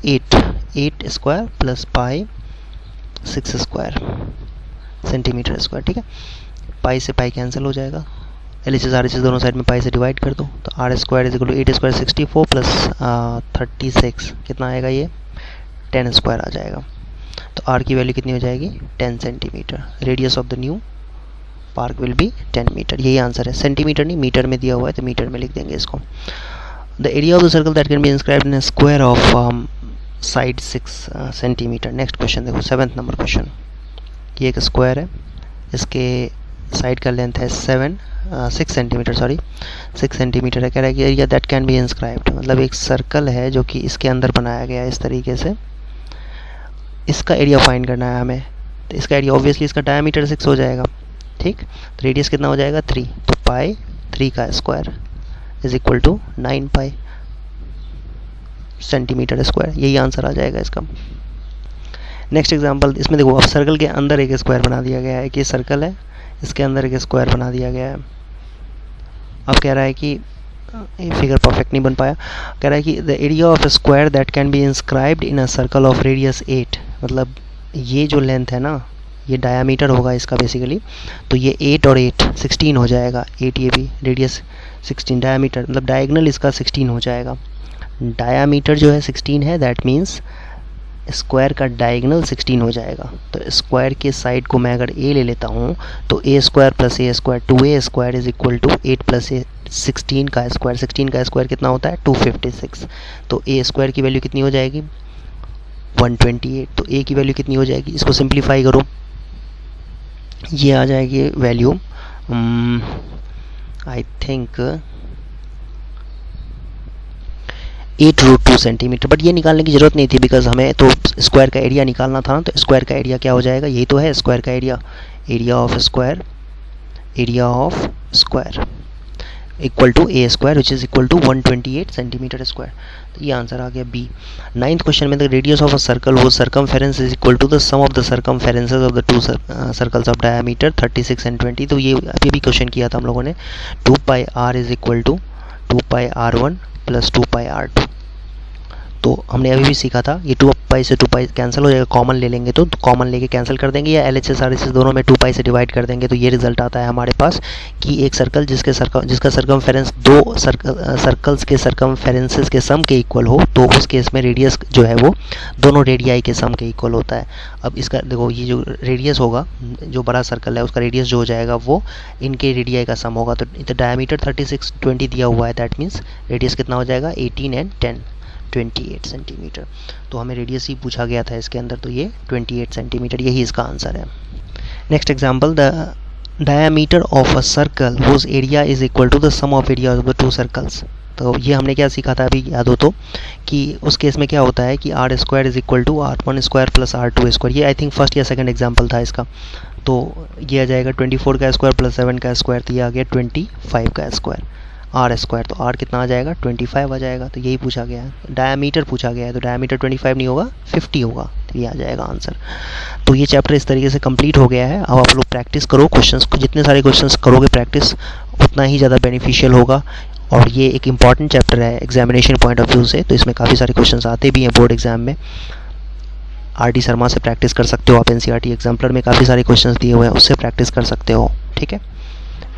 8 square plus pi 6 square centimetre square, ठीक है। पाई से पाई कैंसिल हो जाएगा, LHS RHS दोनों साइड में पाई से डिवाइड कर दो, तो r square is equal to 8 square 64 plus 36 कितना आएगा? ये 10 स्क्वायर आ जाएगा। तो r की वैल्यू कितनी हो जाएगी? 10 centimeter. Radius of the new park will be 10 meter. यही आंसर है, सेंटीमीटर नहीं मीटर में दिया हुआ है तो मीटर में लिख देंगे इसको। The area of the circle that can be inscribed in square of side 6 centimetre. Next question देखो, 7th नंबर क्वेश्चन। ये एक स्क्वायर है, इसके साइड का लेंथ है 6 सेंटीमीटर, सॉरी 6 सेंटीमीटर है। कह रहा है कि area that can be inscribed, मतलब एक सर्कल है जो कि इसके अंदर बनाया गया है इस तरीके से, इसका एरिया फाइंड करना है हमें। तो इसका एरिया ऑब्वियसली इसका डायमीटर 6 हो जाएगा, ठीक। तो रेडियस कितना हो जाएगा? 3, तो पाई 3 का square is equal to 9π centimetre square. यही आंसर आ जाएगा इसका। नेक्स्ट एग्जांपल, इसमें देखो अब सर्कल के अंदर एक स्क्वायर बना दिया गया है कि सर्कल है, इसके अंदर एक स्क्वायर बना दिया गया है। अब कह रहा है कि ये फिगर परफेक्ट नहीं बन पाया, कह रहा है कि the area of a square that can be inscribed in a circle of radius 8, मतलब ये जो लेंथ है ना, ये डायामीटर होगा इसका बेसिकली, तो ये 8 और 8 16 हो जाएगा। 8 ये भी, रेडियस 16, डायामीटर मतलब डायगोनल इसका 16 हो जाएगा। डायामीटर जो है 16 है, दैट मीन्स स्क्वायर का डायगोनल 16 हो जाएगा। तो स्क्वायर के साइड को मैं अगर a ले लेता हूँ तो a square plus a square 2a square is equal to 8 plus a 16 का स्क्वायर। 16 का स्क्वायर कितना होता है? 256। तो a स्क्वायर की वैल्यू कितनी हो जाएगी? 128। तो a की वैल्यू कितनी हो जाएगी? इसको सिंप्लीफाई करो, ये आ जाएगी value I think 8√2 centimetre. But ये निकालने की ज़रूरत नहीं थी बिकॉज हमें तो स्क्वायर का एरिया निकालना था ना। तो स्क्वायर का एरिया क्या हो जाएगा? यही तो है स्क्वायर का area, area of square equal to a square which is equal to 128 centimetre square. तो ये आंसर आ गया बी। 9th क्वेश्चन में the radius of a circle वो circumference is equal to the sum of the circumferences of the two circles of diameter 36 and 20। तो ये अभी भी क्वेश्चन किया था हम लोगों ने। 2πr is equal to 2πr1 plus 2πr2। तो हमने अभी भी सीखा था ये 2 पाई से 2 पाई कैंसिल हो जाएगा, कॉमन ले लेंगे तो कॉमन लेके कैंसिल कर देंगे, या LHS RHS दोनों में 2 पाई से डिवाइड कर देंगे, तो ये रिजल्ट आता है हमारे पास कि एक सर्कल जिसका सर्कमफेरेंस 2 सर्कल्स के सर्कमफेरेंसेस के सम के इक्वल हो, तो उस केस में रेडियस जो है वो दोनों रेडियाई के सम के इक्वल होता है। अब इसका देखो, ये जो रेडियस होगा, जो बड़ा सर्कल है उसका रेडियस जो हो जाएगा वो इनके रेडियाई का सम होगा। तो डायमीटर 36 20 दिया हुआ है, दैट मीन्स रेडियस कितना हो जाएगा 18 एंड 10 28 सेंटीमीटर। तो हमें रेडियस ही पूछा गया था इसके अंदर, तो ये 28 सेंटीमीटर, यही इसका आंसर है। Next example, the diameter of a circle whose area is equal to the sum of area of the 2 circles. तो ये हमने क्या सीखा था अभी याद हो तो, कि उस केस में क्या होता है कि R square is equal to R1 square plus R2 square. ये आई थिंक फर्स्ट या सेकंड एग्जांपल था इसका। तो ये आ जाएगा 24 का स्क्वायर प्लस 7 का स्क्वायर, तो ये आ गया 25 का स्क्वायर R स्क्वायर। तो R कितना आ जाएगा 25 आ जाएगा। तो यही पूछा गया है, डायमीटर पूछा गया है, तो डायमीटर 25 नहीं होगा 50 होगा, तो ये आ जाएगा आंसर। तो ये चैप्टर इस तरीके से कंप्लीट हो गया है। अब आप लोग प्रैक्टिस करो क्वेश्चंस को, जितने सारे क्वेश्चंस करोगे प्रैक्टिस उतना ही ज़्यादा बेनिफिशियल होगा। और ये एक इम्पॉर्टेंट चैप्टर है एग्जामिनेशन पॉइंट ऑफ व्यू से, तो इसमें काफ़ी सारे क्वेश्चंस आते भी हैं बोर्ड एग्जाम में। RD शर्मा से प्रैक्टिस कर सकते हो आप, NCERT एग्जाम्पलर में काफ़ी सारे क्वेश्चंस दिए हुए हैं, उससे प्रैक्टिस कर सकते हो, ठीक है।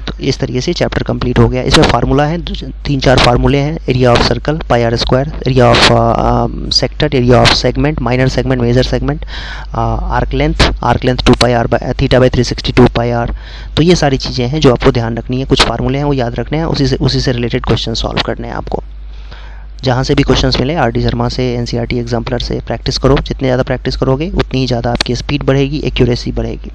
तो इस तरीके से चैप्टर कंप्लीट हो गया। इसमें फार्मूला है 3-4 फार्मूले हैं, area of circle pi R square, area of sector, area of segment, minor segment, major segment, arc length 2 pi R theta by 360 2 pi R। तो ये सारी चीज़ें हैं जो आपको ध्यान रखनी है, कुछ फार्मूले हैं वो याद रखने हैं, उसी से रिलेटेड क्वेश्चन सॉल्व करने हैं आपको। जहाँ से भी क्वेश्चंस मिले RD शर्मा से, NCERT एग्जाम्पलर से प्रैक्टिस करो। जितने ज़्यादा प्रैक्टिस करोगे उतनी ही ज़्यादा आपकी स्पीड बढ़ेगी, एक्यूरेसी बढ़ेगी।